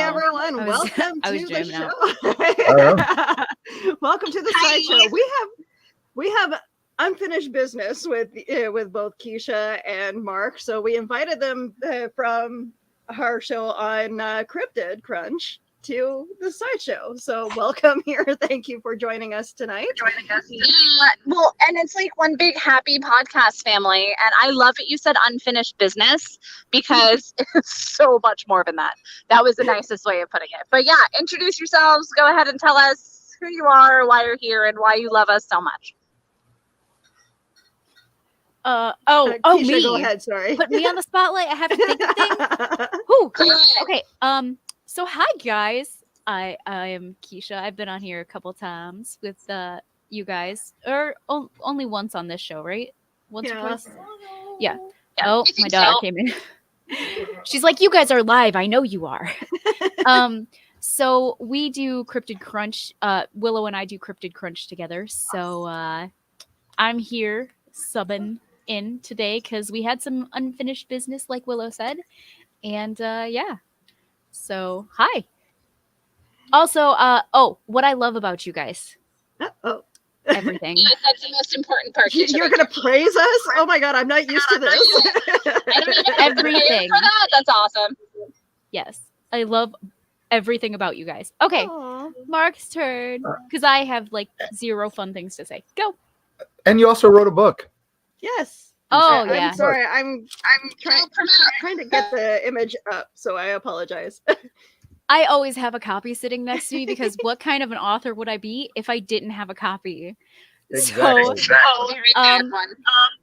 everyone. Welcome to the show. Welcome to the sideshow. We have unfinished business with both Keisha and Mark, so we invited them from our show on Cryptid Crunch to the sideshow. So welcome here. Thank you for joining us tonight. Well, and it's like one big happy podcast family. And I love that you said unfinished business because it's so much more than that. That was the nicest way of putting it. But yeah, introduce yourselves. Go ahead and tell us who you are, why you're here, and why you love us so much. Keisha, me. Go ahead. Sorry. Put me on the spotlight. I have to think of things. Whew. Okay. So hi guys, I am Keisha. I've been on here a couple times with you guys, or only once on this show, right? Once or twice. Yeah. Oh, my daughter came in. She's like, "You guys are live. I know you are." So we do Cryptid Crunch. Willow and I do Cryptid Crunch together. So I'm here subbing in today because we had some unfinished business, like Willow said, and yeah. So, hi. Also, what I love about you guys. Everything. Yeah, that's the most important part. You're going to praise us? Oh my God, I'm not used to this. I don't even everything. For that. That's awesome. Yes. I love everything about you guys. Okay. Aww. Mark's turn. Because I have like zero fun things to say. Go. And you also wrote a book. Yes. Oh, I'm yeah. sorry. I'm trying to get the image up, so I apologize. I always have a copy sitting next to me because what kind of an author would I be if I didn't have a copy? Exactly. So,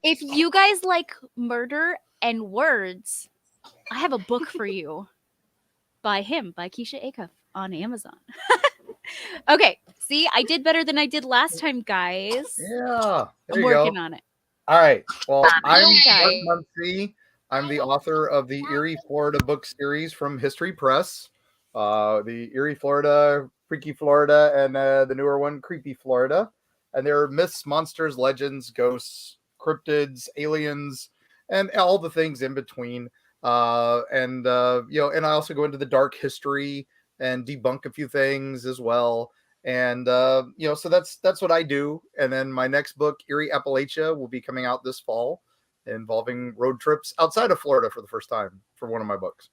if you guys like murder and words, I have a book for you by Keisha Acuff on Amazon. Okay, see, I did better than I did last time, guys. Yeah, I'm working on it. All right. Well, I'm Mark Muncy. I'm the author of the Erie, Florida book series from History Press. The Erie, Florida, Freaky Florida, and the newer one, Creepy Florida. And there are myths, monsters, legends, ghosts, cryptids, aliens, and all the things in between. And I also go into the dark history and debunk a few things as well. And so that's what I do. And then my next book, Erie Appalachia, will be coming out this fall, involving road trips outside of Florida for the first time for one of my books.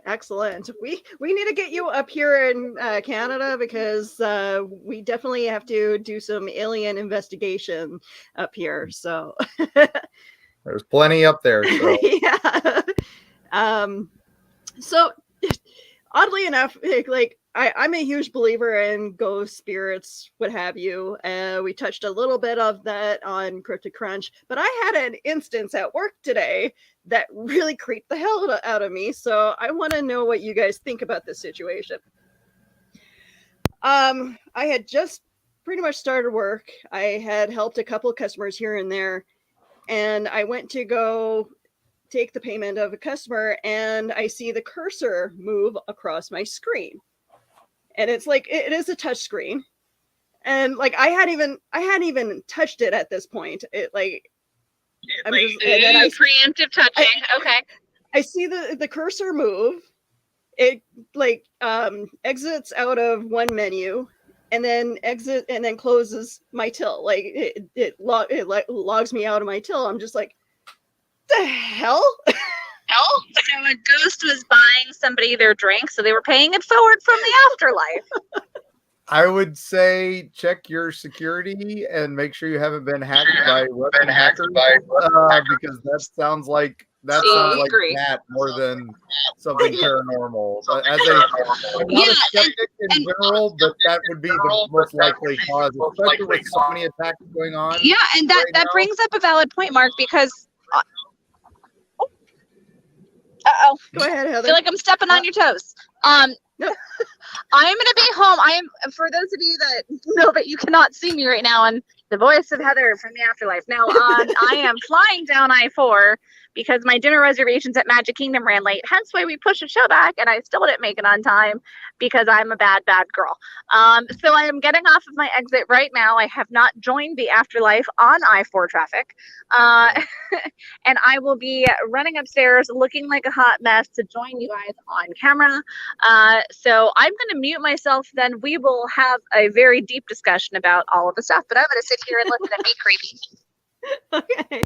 Excellent. We need to get you up here in Canada because we definitely have to do some alien investigation up here. So there's plenty up there. So. Yeah. So oddly enough, like I'm a huge believer in ghost spirits, what have you. We touched a little bit of that on Cryptid Crunch, but I had an instance at work today that really creeped the hell out of me. So I want to know what you guys think about this situation. I had just pretty much started work. I had helped a couple of customers here and there, and I went to go take the payment of a customer, and I see the cursor move across my screen. And it's like, it is a touch screen. And like, I hadn't even touched it at this point. Preemptive touching. Okay. I see the cursor move. It like exits out of one menu and then closes my till. Like it logs me out of my till. I'm just like, the hell? So a ghost was buying somebody their drink, so they were paying it forward from the afterlife. I would say check your security and make sure you haven't been hacked by hackers, because that sounds like that more than something paranormal. As I'm not a skeptic in general, but that would be the most likely cause, especially with so many attacks going on. Yeah, and that brings up a valid point, Mark, because go ahead, Heather. I feel like I'm stepping on your toes. I am going to be home. For those of you that know that you cannot see me right now, and the voice of Heather from the afterlife. Now, I am flying down I-4 because my dinner reservations at Magic Kingdom ran late. Hence why we pushed the show back, and I still didn't make it on time because I'm a bad girl. So I am getting off of my exit right now. I have not joined the afterlife on I-4 traffic. And I will be running upstairs looking like a hot mess to join you guys on camera. So I'm going to mute myself. Then we will have a very deep discussion about all of the stuff. But I'm going to sit here and listen and be creepy. Okay.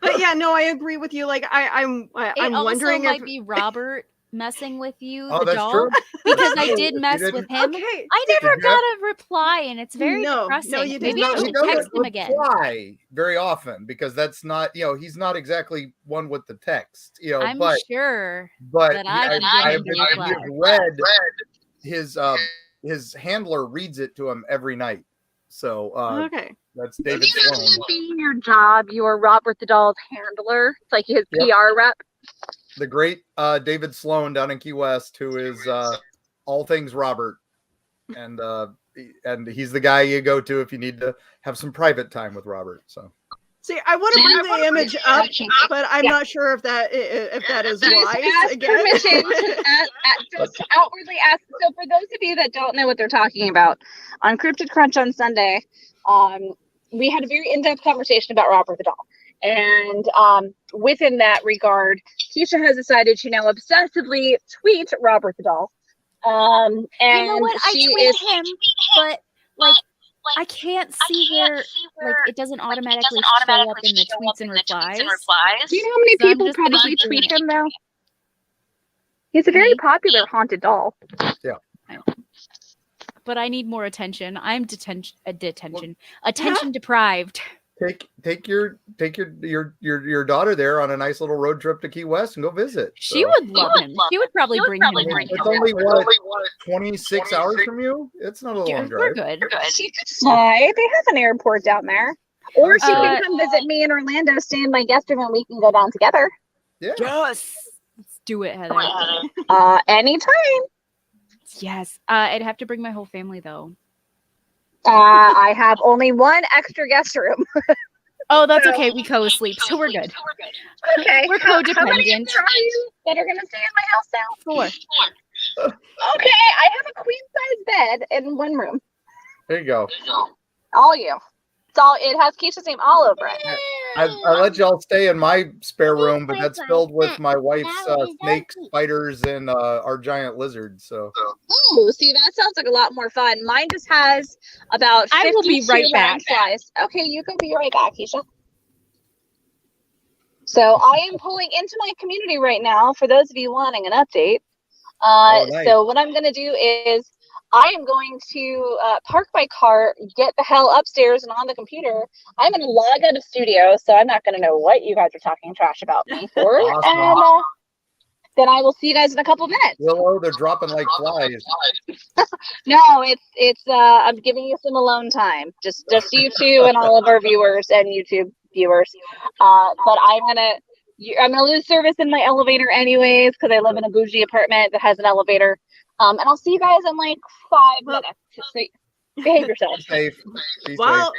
But yeah, no, I agree with you. Like I'm also wondering might if be Robert messing with you, Oh, the that's doll, true. because I did mess didn't- with him. okay. I never Did you got a reply, and it's very No, depressing. no, you did Maybe not. I He should doesn't text him again. reply very often because that's not, he's not exactly one with the text, I'm but sure but that I can I get have him to reply. read his handler reads it to him every night. So Okay. that's Can David you imagine Sloan, it being your job? You are Robert the Doll's handler. It's like his Yep. PR rep. the great David Sloan down in Key West, who is all things Robert, and he's the guy you go to if you need to have some private time with Robert. So See, I want to bring the image up, but I'm not sure if that is wise. Ask Again, permission to outwardly ask. So for those of you that don't know what they're talking about, on Cryptid Crunch on Sunday, we had a very in-depth conversation about Robert the Doll. And within that regard, Keisha has decided to now obsessively tweet Robert the Doll. And You know what? I she tweet is him, but like I can't see where like it doesn't automatically show up in the tweets and replies. Do you know how many So I'm people just gonna probably keep doing tweet it. him though? He's a very Me? popular haunted doll. But I need more attention. I'm attention deprived. take your daughter there on a nice little road trip to Key West and go visit. She So, would love him. She would probably bring him. it's only what 26 hours from you. It's not a long We're drive. good. She could fly. They have an airport down there. Or she Uh, can come visit me in Orlando, stay in my guest room, and we can go down together. Yeah. Yes. Let's do it, Heather. Anytime. Yes. I'd have to bring my whole family though. I have only one extra guest room. Oh, that's okay. We co-sleep, so we're good. Okay. We're How many codependent. people are you that are going to stay in my house now? 4. Okay. I have a queen size bed in one room. There you go. All you. It has Keisha's name all over it. I let y'all stay in my spare room, but that's filled with my wife's snakes, spiders, and our giant lizards. So Ooh, see, that sounds like a lot more fun. Mine just has about 52 I will be right back. flies. Okay, you can be right back, Keisha. So I am pulling into my community right now for those of you wanting an update. Nice. So what I'm going to do is I am going to park my car, get the hell upstairs and on the computer. I'm going to log out of studio, so I'm not going to know what you guys are talking trash about me for. Awesome. And then I will see you guys in a couple minutes. Willow, they're dropping like flies. No, it's I'm giving you some alone time. Just you two and all of our viewers and YouTube viewers. But I'm gonna lose service in my elevator anyways because I live in a bougie apartment that has an elevator. And I'll see you guys in like 5 minutes. So behave yourselves. Safe. Be while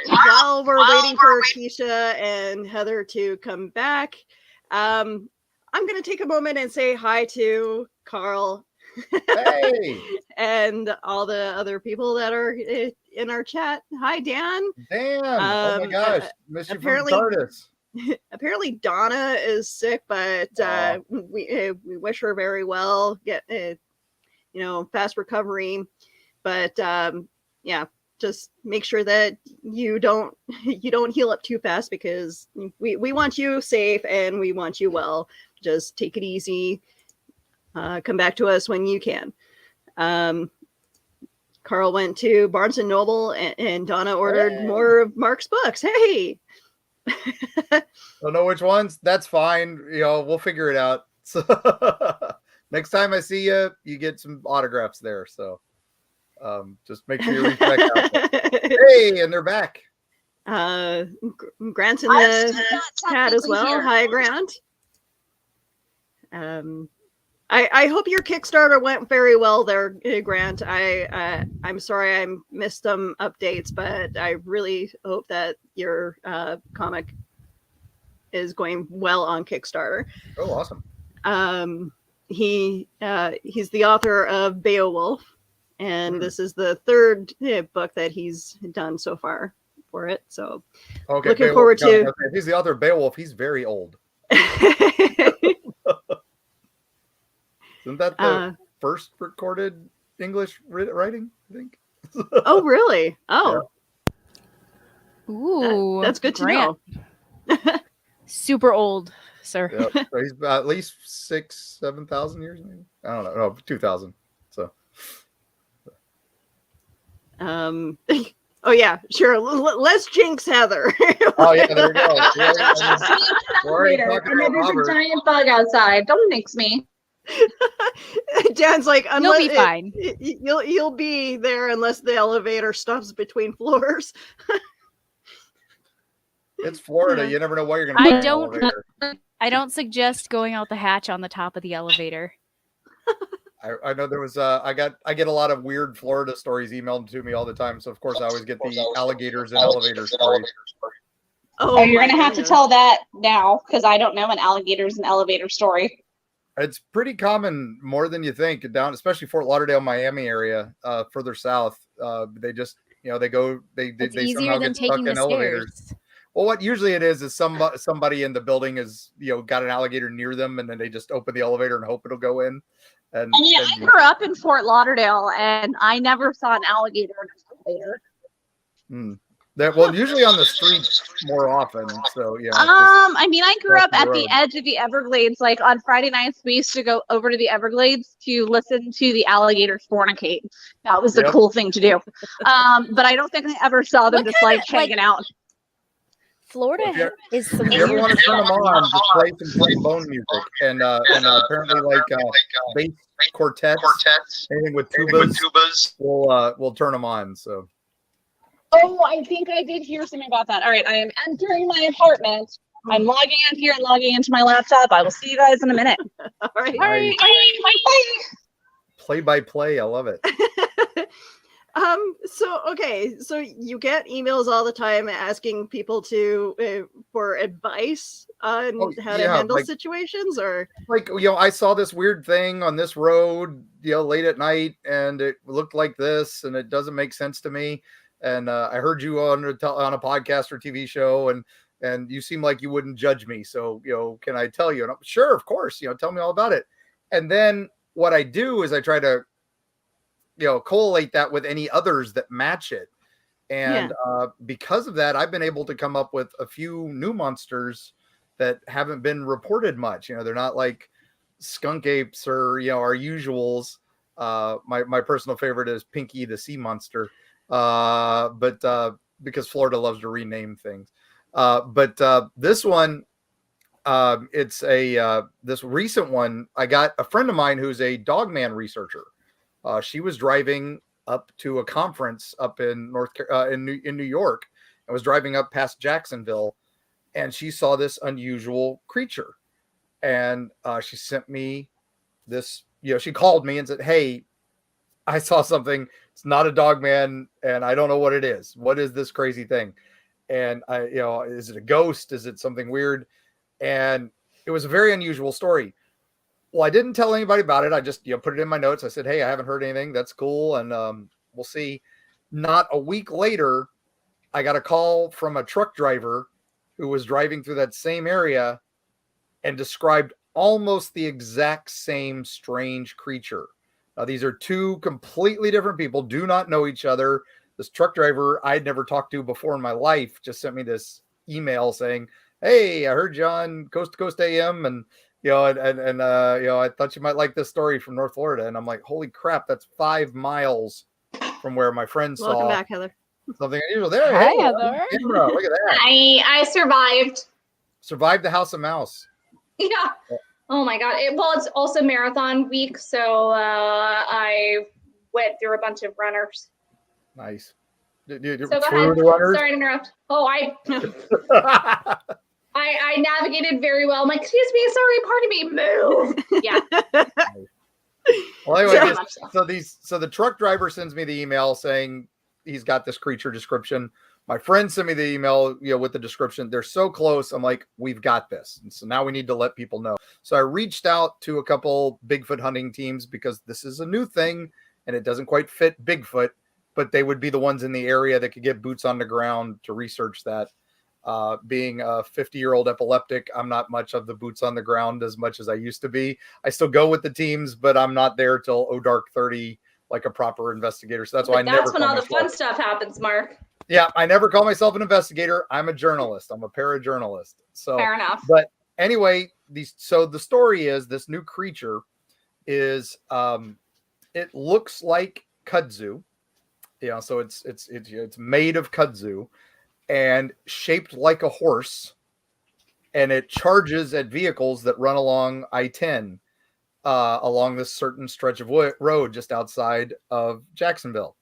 we're waiting for Keisha and Heather to come back, I'm going to take a moment and say hi to Carl safe. Hey, and all the other people that are in our chat. Hi, Dan. damn! Oh my gosh, missed you from TARDIS. Apparently Donna is sick, but we wish her very well. Get fast recovery. But yeah, just make sure that you don't heal up too fast because we want you safe and we want you well. Just take it easy. Come back to us when you can. Carl went to Barnes and Noble and Donna ordered more of Mark's books. Hey. Don't know which ones. That's fine. We'll figure it out. So next time I see you, you get some autographs there. So just make sure you reach back out. Hey, and they're back. Grant's in the chat as well. Hi, Grant. I hope your Kickstarter went very well there, Grant. I'm sorry I missed some updates, but I really hope that your comic is going well on Kickstarter. Oh, awesome. He's the author of Beowulf, and this is the third book that he's done so far for it. So Okay, looking Beowulf, forward to. if he's the author of Beowulf, he's very old. Isn't that the first recorded English writing, I think? Oh, really? Oh. Yeah. Ooh, that's good Grant. to know. Super old, sir. Yep. So he's at least 7,000 years, maybe. I don't know. No, 2,000. So. Oh yeah, sure. Let's jinx Heather. Oh yeah, there we go. We're already And talking then about there's Robert. a giant bug outside. Don't nix me. Dan's like, You'll be fine. You'll be there unless the elevator stops between floors. It's Florida. Yeah. You never know what you're going to find. I don't suggest going out the hatch on the top of the elevator. I know there was I get a lot of weird Florida stories emailed to me all the time. So of course I always get the alligators and elevator stories. Oh, you're my gonna have to goodness. tell that now because I don't know an alligators and elevator story. It's pretty common, more than you think, down especially Fort Lauderdale, Miami area, further south. They just they go they It's somehow easier than get stuck taking in the elevators. stairs. Well, what usually it is somebody in the building is got an alligator near them, and then they just open the elevator and hope it'll go in. And I mean, I grew up in Fort Lauderdale, and I never saw an alligator in an elevator. Well, usually on the street more often. So yeah. I mean, I grew off up the at road. the edge of the Everglades. Like on Friday nights, we used to go over to the Everglades to listen to the alligators fornicate. That was the Yep. cool thing to do. But I don't think I ever saw them What just kinda, like hanging out. Florida If you- is some If you ever weird. want to turn them on, just play some trombone music and apparently like bass quartets, anything with tubas, we'll turn them on. So Oh, I think I did hear something about that. All right, I am entering my apartment. I'm logging out here and logging into my laptop. I will see you guys in a minute. All right. All right, bye. play by play, I love it. So you get emails all the time asking people for advice on how to handle situations, or Like I saw this weird thing on this road late at night, and it looked like this, and it doesn't make sense to me. And I heard you on a podcast or TV show, and you seem like you wouldn't judge me. So can I tell you? And I'm sure, of course. Tell me all about it. And then what I do is I try to collate that with any others that match it. And because of that, I've been able to come up with a few new monsters that haven't been reported much. They're not like skunk apes or our usuals. My personal favorite is Pinky the sea monster, but because Florida loves to rename things. But this one, it's this recent one. I got a friend of mine who's a dogman researcher. She was driving up to a conference up in New York, and was driving up past Jacksonville, and she saw this unusual creature, and she sent me this. She called me and said, "Hey, I saw something. It's not a dogman, and I don't know what it is. What is this crazy thing?" And is it a ghost? Is it something weird? And it was a very unusual story. Well, I didn't tell anybody about it. I just put it in my notes. I said, "Hey, I haven't heard anything. That's cool." And we'll see. Not a week later, I got a call from a truck driver who was driving through that same area and described almost the exact same strange creature. Now, these are two completely different people, do not know each other. This truck driver I'd never talked to before in my life just sent me this email saying, "Hey, I heard you on Coast to Coast AM, and I thought you might like this story from North Florida." And I'm like, "Holy crap, that's 5 miles from where my friend saw welcome back, Heather. something unusual." There, Hi, hey, Heather. camera, look at that. I survived. Survived the House of Mouse. Yeah. Oh my God. It's also marathon week, so I went through a bunch of runners. Nice. So go ahead. The runners? Sorry to interrupt. Oh, I navigated very well. I'm like, "Excuse me, sorry, pardon me, move." Yeah. Well, anyway, Very much so. so the truck driver sends me the email saying he's got this creature description. My friend sent me the email, with the description. They're so close. I'm like, we've got this. And so now we need to let people know. So I reached out to a couple Bigfoot hunting teams because this is a new thing and it doesn't quite fit Bigfoot, but they would be the ones in the area that could get boots on the ground to research that. Being a 50-year-old epileptic, I'm not much of the boots on the ground as much as I used to be. I still go with the teams, but I'm not there till dark 30 like a proper investigator. So that's why That's when all the fun stuff happens, Mark. Yeah, I never call myself an investigator. I'm a journalist. I'm a parajournalist. So Fair enough. But anyway, so the story is this new creature is it looks like kudzu. So it's made of kudzu and shaped like a horse, and it charges at vehicles that run along I-10 along this certain stretch of road just outside of Jacksonville.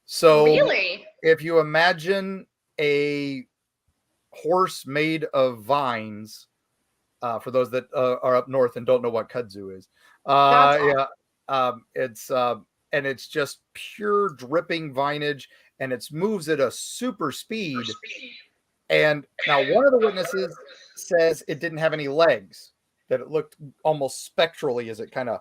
So really, if you imagine a horse made of vines, for those that are up north and don't know what kudzu is, it's just pure dripping vinage, and it moves at a super speed. And now one of the witnesses says it didn't have any legs, that it looked almost spectrally as it kind of.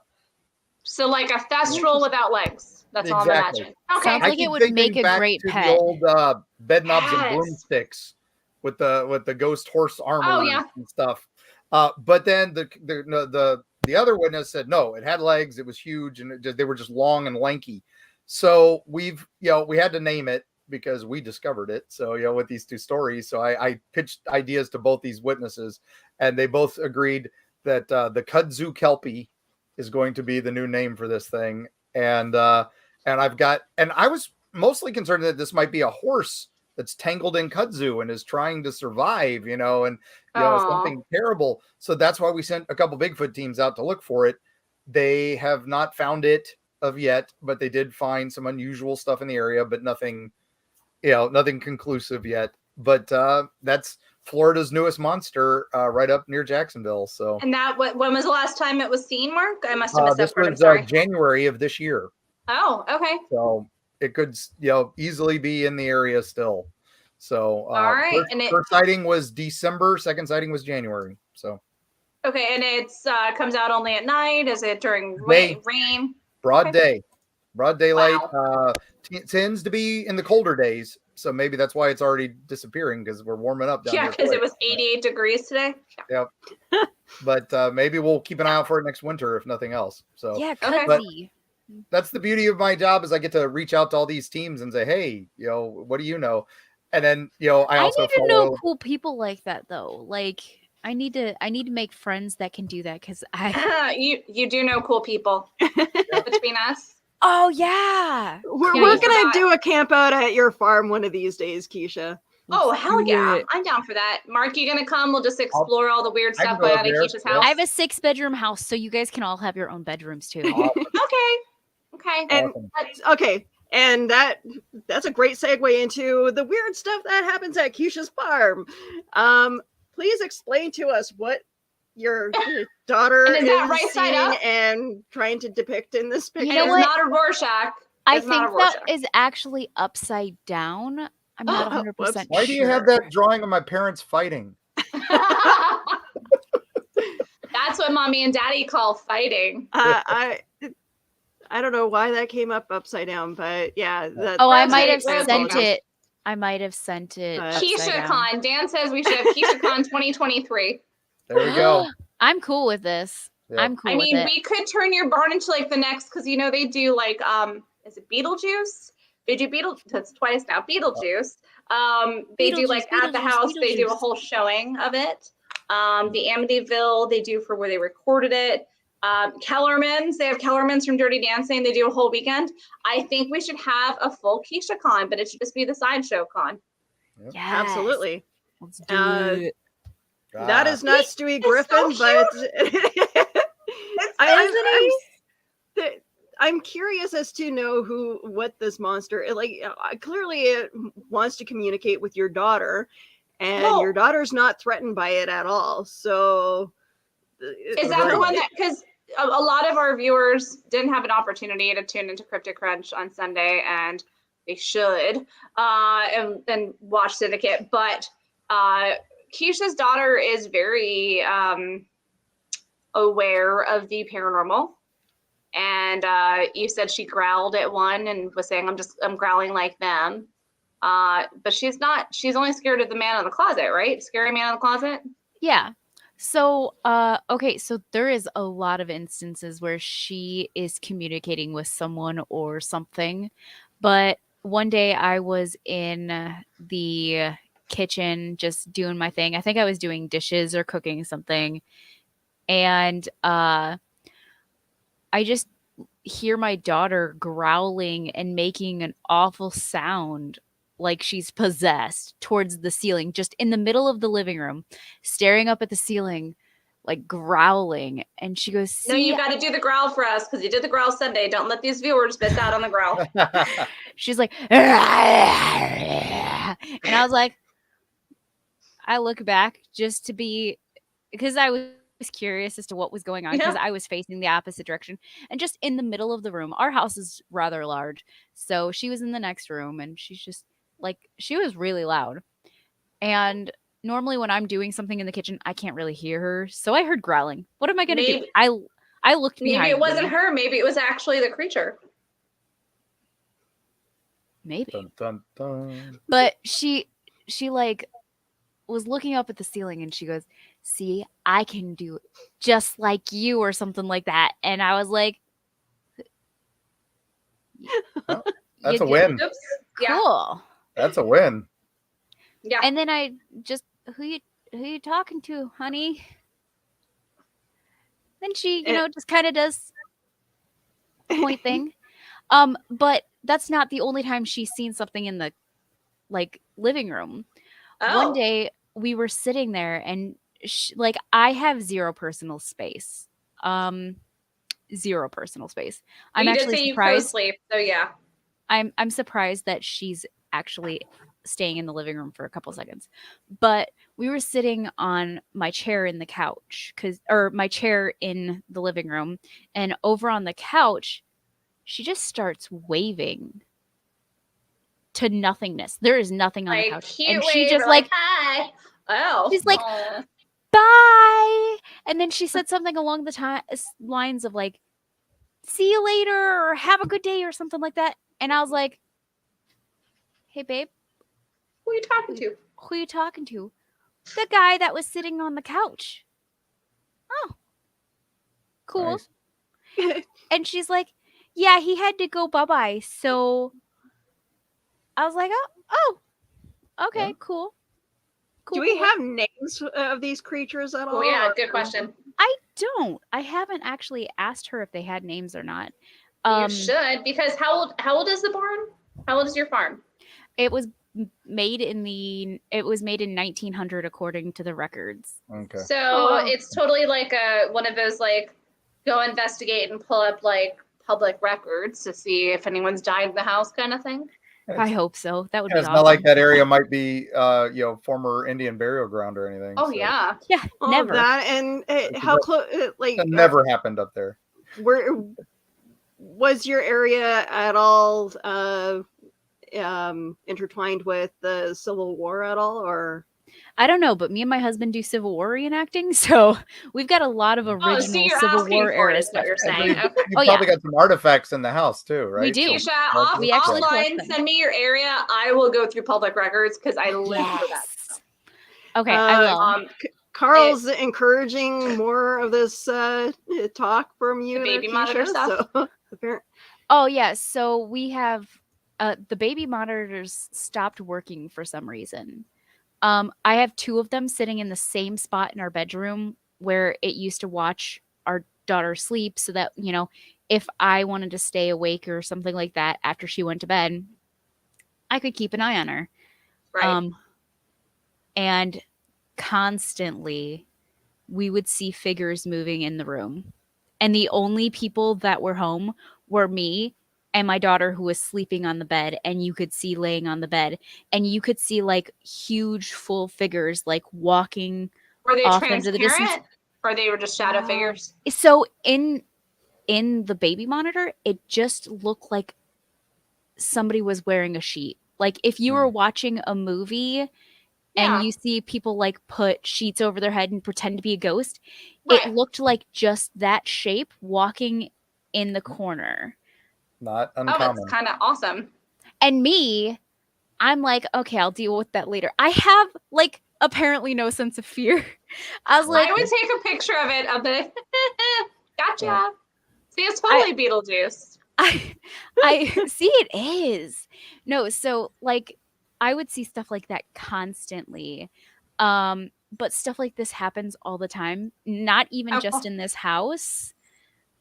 So like a thestral without legs. That's all I'm imagining. Okay. Sounds like it would make a great pet. The old bed knobs and broomsticks with the ghost horse armor and stuff. But then the other witness said no, it had legs, it was huge, and they were just long and lanky. So we had to name it because we discovered it. So with these two stories, so I pitched ideas to both these witnesses, and they both agreed that the kudzu kelpie is going to be the new name for this thing. And I was mostly concerned that this might be a horse that's tangled in kudzu and is trying to survive, something terrible. So that's why we sent a couple Bigfoot teams out to look for it. They have not found it of yet, but they did find some unusual stuff in the area, but nothing conclusive yet. But that's Florida's newest monster, right up near Jacksonville. So, and when was the last time it was seen, Mark? I must have missed that part. This was January of this year. Oh, okay. So it could, easily be in the area still. So, all right. First sighting was December. Second sighting was January. So, okay, and it's comes out only at night. Is it during rain? Broad day, broad daylight. Wow. Tends to be in the colder days. So maybe that's why it's already disappearing, because we're warming up down here. Yeah, because it was 88 degrees today. Yep. But maybe we'll keep an eye out for it next winter, if nothing else. So yeah, kudzy. That's the beauty of my job, is I get to reach out to all these teams and say, hey, what do you know? And then, I also need to know cool people like that, though. Like, I need to make friends that can do that, because you do know cool people between us. Oh yeah, we're gonna do a camp out at your farm one of these days, Keisha. Oh hell yeah, I'm down for that. Mark, you gonna come? We'll just explore all the weird stuff out of Keisha's house. I have a 6-bedroom house, so you guys can all have your own bedrooms too. Awesome. Okay. And okay, and that's a great segue into the weird stuff that happens at Keisha's farm. Please explain to us what your daughter is that right side up and trying to depict in this picture. It's not a Rorschach. I think that is actually upside down. I'm not 100% sure. Why do you have that drawing of my parents fighting? That's what mommy and daddy call fighting. I don't know why that came up upside down, but yeah. I might have sent it. KeishaCon. Dan says we should have KeishaCon 2023. There we go. I'm cool with this. Yep. I'm cool with it. We could turn your barn into like the next, because they do like is it Beetlejuice? They do that's twice now. Beetlejuice. They do like at the house, they do a whole showing of it. The Amityville, they do for where they recorded it. Kellerman's, they have Kellerman's from Dirty Dancing. They do a whole weekend. I think we should have a full KeishaCon, but it should just be the sideshow con. Yep. Yes. Absolutely. Let's do it. That is not Stewie Griffin, but I'm curious as to know what this monster clearly it wants to communicate with your daughter, and your daughter's not threatened by it at all. So is that the one that, because a lot of our viewers didn't have an opportunity to tune into Cryptid Crunch on Sunday, and they should, and watch Syndicate. But Keisha's daughter is very aware of the paranormal. And you said she growled at one and was saying, I'm growling like them. But she's only scared of the man in the closet, right? Scary man in the closet? Yeah. So, okay, so there is a lot of instances where she is communicating with someone or something. But one day I was in the kitchen just doing my thing. I think I was doing dishes or cooking something. And I just hear my daughter growling and making an awful sound like she's possessed towards the ceiling, just in the middle of the living room, staring up at the ceiling, like growling. And she goes, No, "See?" you got to do the growl for us because you did the growl Sunday. Don't let these viewers miss out on the growl. She's like, and I was like, I look back just to be, because I was curious as to what was going on, because I was facing the opposite direction and just in the middle of the room. Our house is rather large, so she was in the next room and she's just like, she was really loud. And normally when I'm doing something in the kitchen, I can't really hear her, so I heard growling. What am I gonna do? I looked behind Maybe it wasn't me. her. Maybe it was actually the creature. Maybe. Dun, dun, dun. But she like was looking up at the ceiling and she goes, "See, I can do it just like you," or something like that. And I was like, Well, that's "You a win. Oops. Yeah. Cool." That's a win. Yeah. And then I just, who you talking to, honey? Then she, just kind of does the point thing. But that's not the only time she's seen something in the living room. One day we were sitting there and I have zero personal space. Zero personal space. I'm you did actually say surprised. You co-sleep, so yeah. I'm surprised that she's actually staying in the living room for a couple seconds. But we were sitting on my chair in the couch, or my chair in the living room, and over on the couch, she just starts waving to nothingness. There is nothing on the couch. And she just hi. Oh. She's like, bye. And then she said something along the lines of like, see you later, or have a good day, or something like that. And I was like, hey, babe. Who are you talking to? Who are you talking to? The guy that was sitting on the couch. Oh, cool. Nice. And she's like, yeah, he had to go bye-bye. So I was like, oh, okay, Yeah. cool. Do we have names of these creatures at all? Oh yeah, good question. I don't. I haven't actually asked her if they had names or not. You should, because how old is the barn? How old is your farm? It was made in 1900 according to the records. Okay. So it's totally like one of those like go investigate and pull up like public records to see if anyone's died in the house kind of thing. I hope so. That would be It's awesome. not like that area might be, former Indian burial ground or anything. Oh so yeah. Yeah, never. That and how close? It never happened up there. Where was your area at all intertwined with the Civil War at all, or? I don't know, but me and my husband do Civil War reenacting, so we've got a lot of original Civil War era is what stuff. you're saying. You Okay. probably got some artifacts in the house too, right? We do. Keisha, actually offline, collect them. send me your area. I will go through public records because I live for that. Okay, I will. Carl's encouraging more of this talk from you, The baby Keisha, monitor stuff. So, apparently. Oh yeah, so we have the baby monitors stopped working for some reason. I have two of them sitting in the same spot in our bedroom where it used to watch our daughter sleep, so that, if I wanted to stay awake or something like that after she went to bed, I could keep an eye on her. Right. And constantly we would see figures moving in the room. And the only people that were home were me and my daughter, who was sleeping on the bed, and you could see laying on the bed, and you could see like huge full figures like walking. Were they off into the distance. transparent, or they were just shadow figures? So in the baby monitor, it just looked like somebody was wearing a sheet. Like if you were watching a movie and you see people like put sheets over their head and pretend to be a ghost, it looked like just that shape walking in the corner. Not Oh, uncommon. it's kind of awesome. And me, I'm like, okay, I'll deal with that later. I have like apparently no sense of fear. I was like, I would take a picture of it. Gotcha. See, it's totally Beetlejuice. I see it is. No, so like I would see stuff like that constantly. But stuff like this happens all the time, not even just in this house.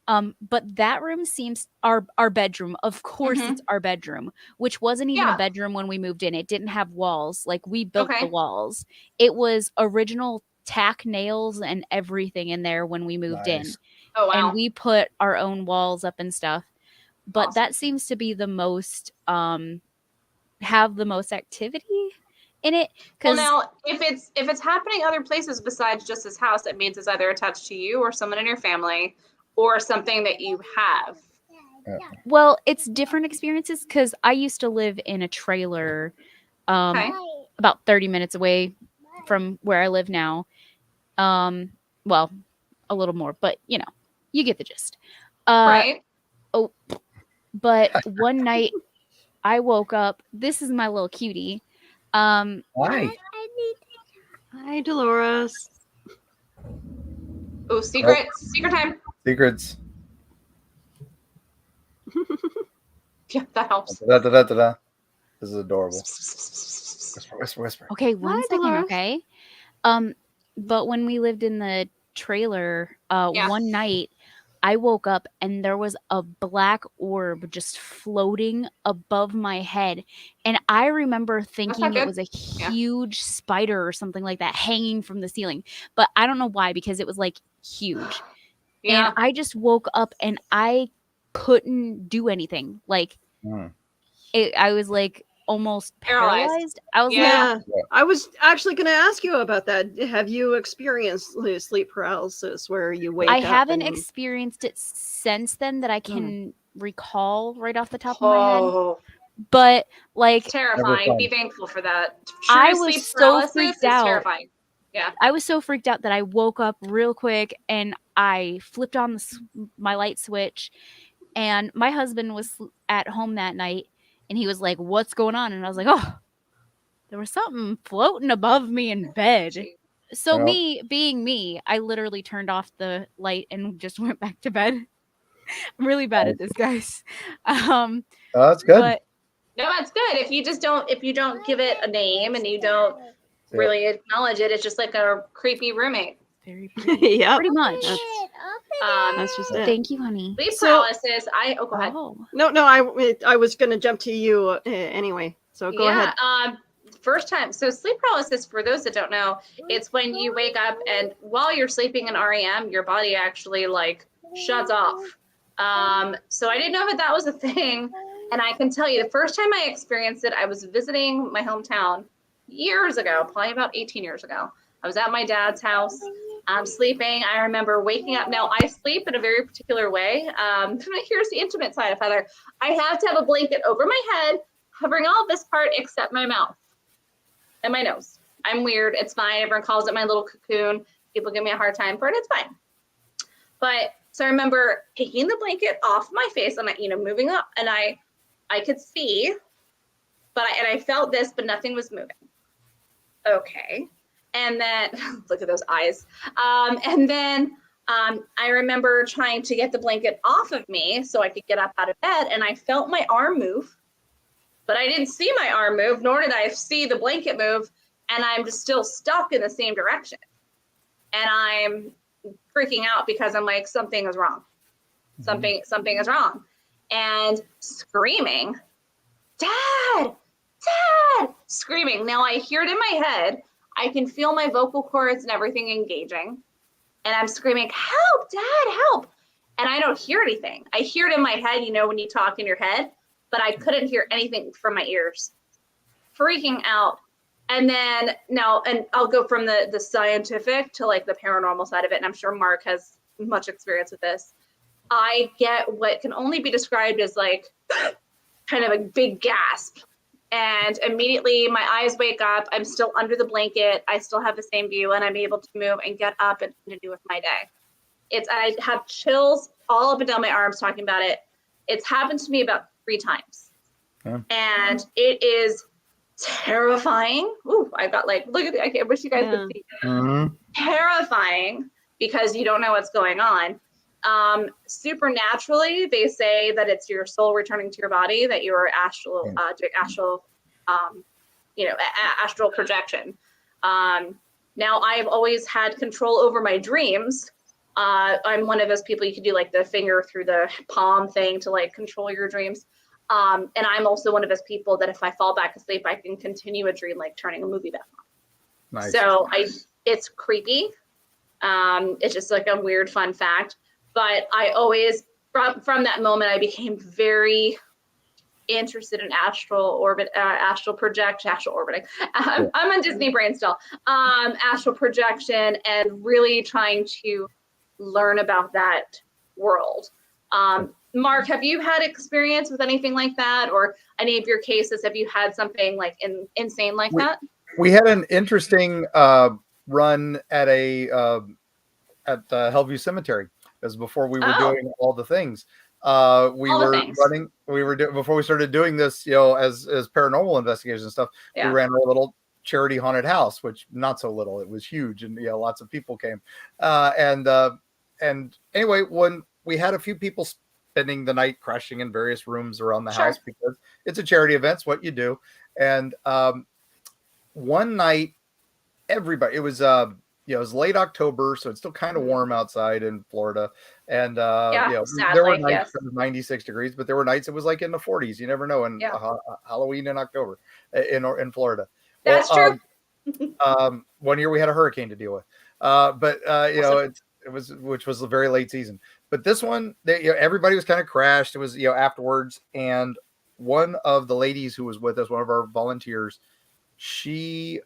But that room seems our bedroom. Of course it's our bedroom, which wasn't even a bedroom when we moved in. It didn't have walls. Like we built the walls. It was original tack nails and everything in there when we moved in. Oh wow. And we put our own walls up and stuff. But that seems to be the most have the most activity in it. Well, now if it's happening other places besides just this house, it means it's either attached to you or someone in your family or something that you have. Well, it's different experiences because I used to live in a trailer about 30 minutes away from where I live now. Well, a little more, but you know, you get the gist. Right. Oh, but one night I woke up. This is my little cutie. Why? Hi, Dolores. Oh, secret time. Secrets. Yeah, that helps. Da-da-da-da-da. This is adorable. Whisper. Okay, one second, Dolores. okay. But when we lived in the trailer, one night I woke up and there was a black orb just floating above my head. And I remember thinking it was a huge spider or something like that hanging from the ceiling. But I don't know why, because it was like huge. Yeah. And I just woke up and I couldn't do anything. Like I was like almost paralyzed. I was like, I was actually going to ask you about that. Have you experienced sleep paralysis where you wake up? I haven't experienced it since then that I can recall right off the top of my head. But like, it's terrifying. Be thankful for that. I was so freaked out. Terrifying. Yeah. I was so freaked out that I woke up real quick and I flipped on my light switch, and my husband was at home that night and he was like, "What's going on?" And I was like, "Oh, there was something floating above me in bed." So me being me, I literally turned off the light and just went back to bed. I'm really bad at this, guys. That's good. But no, that's good. If you don't give it a name and you don't really acknowledge it, it's just like a creepy roommate. Very pretty. Pretty much. That's just it. Thank you, honey. Sleep paralysis. Go ahead. No, I was going to jump to you anyway. So go ahead. First time. So sleep paralysis, for those that don't know, it's when you wake up and while you're sleeping in REM, your body actually like shuts off. So I didn't know that was a thing. And I can tell you the first time I experienced it, I was visiting my hometown years ago, probably about 18 years ago. I was at my dad's house. I'm sleeping. I remember waking up. Now I sleep in a very particular way. Here's the intimate side of Heather. I have to have a blanket over my head, covering all of this part except my mouth and my nose. I'm weird. It's fine. Everyone calls it my little cocoon. People give me a hard time for it. It's fine. But so I remember taking the blanket off my face and moving up, and I could see, but I felt this, but nothing was moving. Okay. And then look at those eyes. And then I remember trying to get the blanket off of me so I could get up out of bed, and I felt my arm move, but I didn't see my arm move, nor did I see the blanket move. And I'm just still stuck in the same direction. And I'm freaking out because I'm like, something is wrong. Something is wrong. And screaming, Dad, screaming. Now I hear it in my head. I can feel my vocal cords and everything engaging. And I'm screaming, help, Dad, help. And I don't hear anything. I hear it in my head, when you talk in your head, but I couldn't hear anything from my ears. Freaking out. And then and I'll go from the scientific to like the paranormal side of it. And I'm sure Mark has much experience with this. I get what can only be described as like kind of a big gasp. And immediately my eyes wake up. I'm still under the blanket. I still have the same view, and I'm able to move and get up and to do with my day. I have chills all up and down my arms talking about it. It's happened to me about 3 times. Yeah. And it is terrifying. Ooh, I've got like, look at it. I wish you guys could see it. Mm-hmm. Terrifying because you don't know what's going on. Supernaturally, they say that it's your soul returning to your body, that you are astral projection. Now I've always had control over my dreams. I'm one of those people, you can do like the finger through the palm thing to like control your dreams. And I'm also one of those people that if I fall back asleep, I can continue a dream, like turning a movie back on. Nice. So it's creepy. It's just like a weird fun fact. But I always, from that moment, I became very interested in astral orbiting. I'm on Disney brain still. Astral projection, and really trying to learn about that world. Mark, have you had experience with anything like that, or any of your cases? Have you had something like insane like that? We had an interesting run at Hellview Cemetery. As before we were doing all the things. Before we started doing this, as paranormal investigations and stuff, we ran a little charity haunted house, which not so little, it was huge, and lots of people came. And anyway, when we had a few people spending the night crashing in various rooms around the house, because it's a charity event, it's what you do. And one night, everybody, it was late October, so it's still kind of warm outside in Florida. And there were nights it was 96 degrees, but there were nights it was like in the 40s. You never know in Halloween in October in Florida. That's true. 1 year we had a hurricane to deal with, it was, which was a very late season. But this one, everybody was kind of crashed. It was afterwards, and one of the ladies who was with us, one of our volunteers, she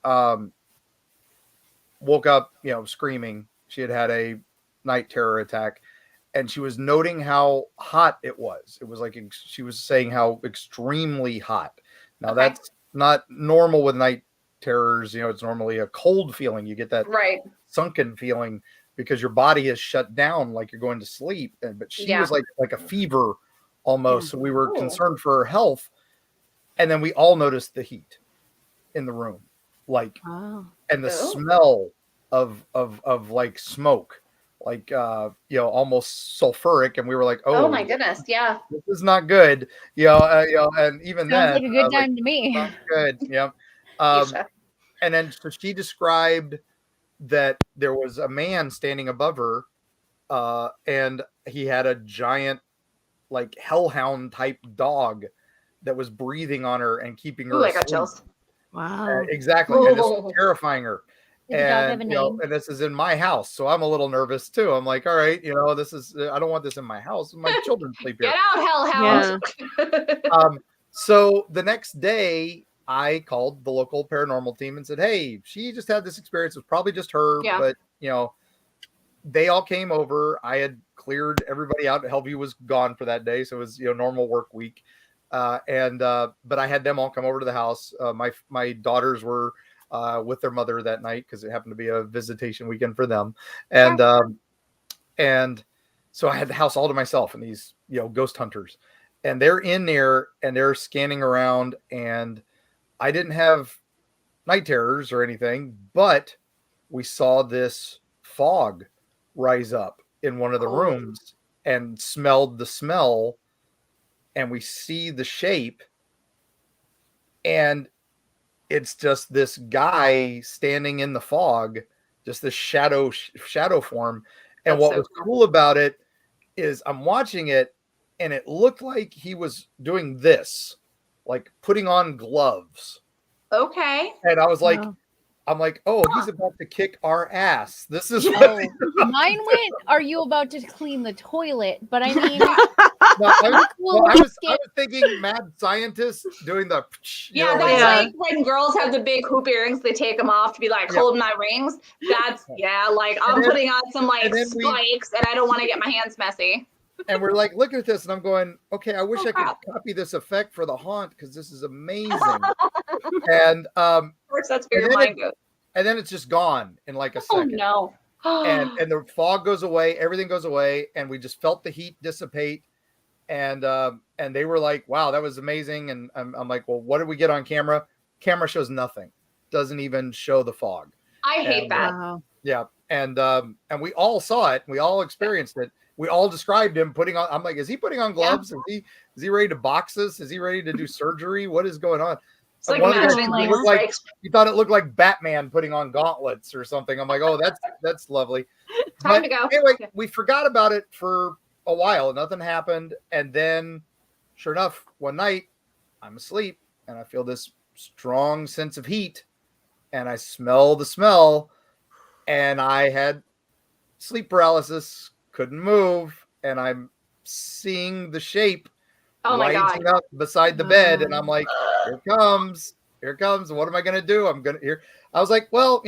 woke up, screaming. She had a night terror attack, and she was noting how hot it was. It was like she was saying how extremely hot. Now that's not normal with night terrors. It's normally a cold feeling. You get that sunken feeling because your body is shut down, like you're going to sleep. But she was like a fever almost. So we were concerned for her health, and then we all noticed the heat in the room, and the smell of like smoke, like almost sulfuric, and we were like, oh my goodness, this is not good, and even sounds then like a good time to me. Not good. And then so she described that there was a man standing above her, and he had a giant like hellhound type dog that was breathing on her and keeping her I got chills. Wow. Exactly. And this was terrifying her. Did the dog have a name? And this is in my house, so I'm a little nervous too. I'm like, all right, this is, I don't want this in my house. My children sleep here. Get out, hellhound. So the next day, I called the local paranormal team and said, hey, she just had this experience. It was probably just her, but they all came over. I had cleared everybody out. Hellview was gone for that day, so it was normal work week. But I had them all come over to the house. My daughters were with their mother that night because it happened to be a visitation weekend for them. And so I had the house all to myself and these, ghost hunters, and they're in there and they're scanning around, and I didn't have night terrors or anything, but we saw this fog rise up in one of the rooms and smelled the smell, and we see the shape, and it's just this guy standing in the fog, just this shadow form. And what was cool about it is I'm watching it, and it looked like he was doing this, like putting on gloves. Okay. And I was like, he's about to kick our ass. This is mine went, are you about to clean the toilet? But I mean, I was thinking mad scientist doing the that's like when girls have the big hoop earrings, they take them off to be like holding my rings. That's like I'm putting on some like spikes, and I don't want to get my hands messy. And we're like, look at this. And I'm going, okay, I wish I crap. could copy this effect for the haunt because this is amazing. And Of course, that's where your mind goes. and then it's just gone in like a Oh second. no. And the fog goes away, everything goes away, and we just felt the heat dissipate. And they were like, wow, that was amazing. And I'm like, well, what did we get on camera? Camera shows nothing. Doesn't even show the fog. I hate that. Wow. Yeah. And we all saw it. We all experienced it. We all described him putting on. I'm like, is he putting on gloves? Is he ready to box us? Is he ready to do surgery? What is going on? It's like One of the imagining guys like looked like strikes. you thought it looked like Batman putting on gauntlets or something. I'm like, oh, that's lovely. Time to go. Anyway, we forgot about it for a while. Nothing happened. And then sure enough, one night I'm asleep and I feel this strong sense of heat and I smell the smell and I had sleep paralysis, couldn't move, and I'm seeing the shape Oh my God. rising up beside the bed, and I'm like, here comes. What am I gonna do? I was like, well,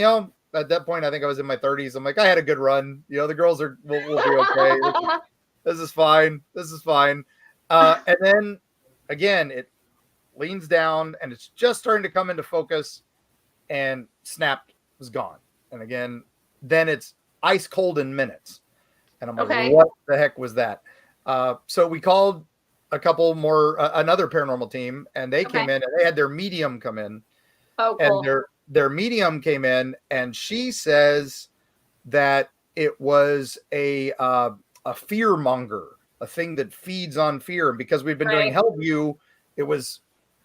at that point, I think I was in my 30s. I'm like, I had a good run. The girls will be okay. This is fine. And then again, it leans down and it's just starting to come into focus and snapped, was gone. And again, then it's ice cold in minutes. And I'm like, what the heck was that? So we called a couple more, another paranormal team, and they came in and they had their medium come in. Oh, cool. And their medium came in and she says that it was a fear monger, a thing that feeds on fear. And because we've been doing Hellview, it was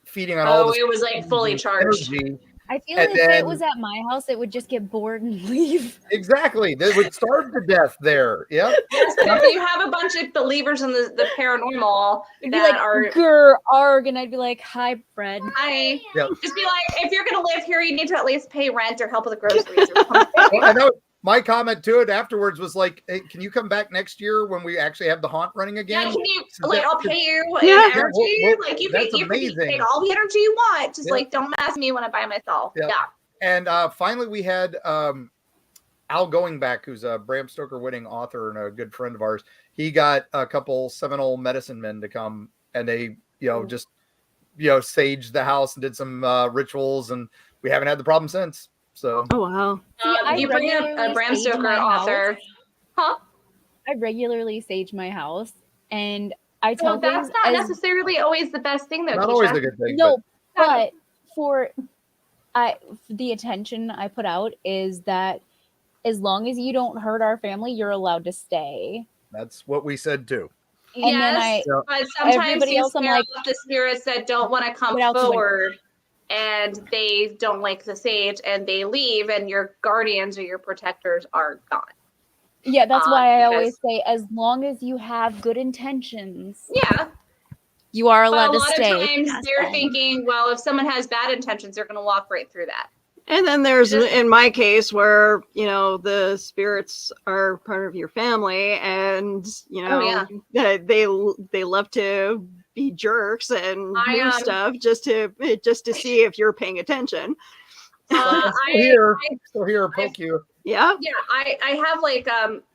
feeding on all this. It was like fully charged. Energy. I feel like if it was at my house, it would just get bored and leave. Exactly. They would starve to death there. Yeah. Yes, but if you have a bunch of believers in the paranormal It'd be that like, are grr, arg, and I'd be like, hi, Fred. hi, Yep. just be like, if you're gonna live here, you need to at least pay rent or help with the groceries or something. Well, I know my comment to it afterwards was like, hey, can you come back next year when we actually have the haunt running again? Yeah, can you I'll pay you Yeah. energy? Like you That's can amazing. take all the energy you want. Just Yeah. like don't mess me when I buy myself. Yeah. Yeah. And finally, we had Al Going Back, who's a Bram Stoker winning author and a good friend of ours. He got a couple Seminole medicine men to come, and they, just, saged the house and did some rituals, and we haven't had the problem since. So, Oh wow. You bring up a Bram sage Stoker my author. Huh? I regularly sage my house, and I tell Well, that's things not as necessarily always the best thing, though. not Keisha. always a good thing. no, but for the attention I put out is that as long as you don't hurt our family, you're allowed to stay. That's what we said too. And then Yes, I- but sometimes everybody you else, I'm scare like, off the spirits that don't want to come what else do I do? forward, and they don't like the sage, and they leave, and your guardians or your protectors are gone. Yeah, that's why I because- always say, as long as you have good intentions, Yeah, you are but a allowed to lot stay. of times That's they're fine. thinking, well, if someone has bad intentions, they're going to walk right through that. And then there's Just- in my case where the spirits are part of your family, and they love to be jerks and do stuff just to see if you're paying attention. Still here, poke you. Yeah. Yeah, I have like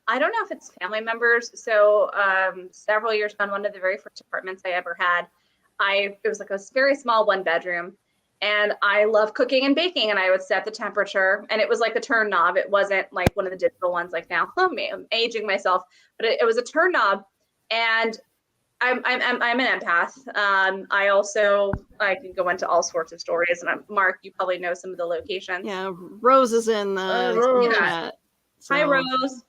I don't know if it's family members. So several years ago, in one of the very first apartments I ever had, it was like a very small 1-bedroom, and I love cooking and baking, and I would set the temperature, and it was like a turn knob. It wasn't like one of the digital ones like now. I'm aging myself, but it was a turn knob, and I'm an empath. I can go into all sorts of stories, and Mark, you probably know some of the locations. Yeah. Rose is in the chat. Hi, So- Rose.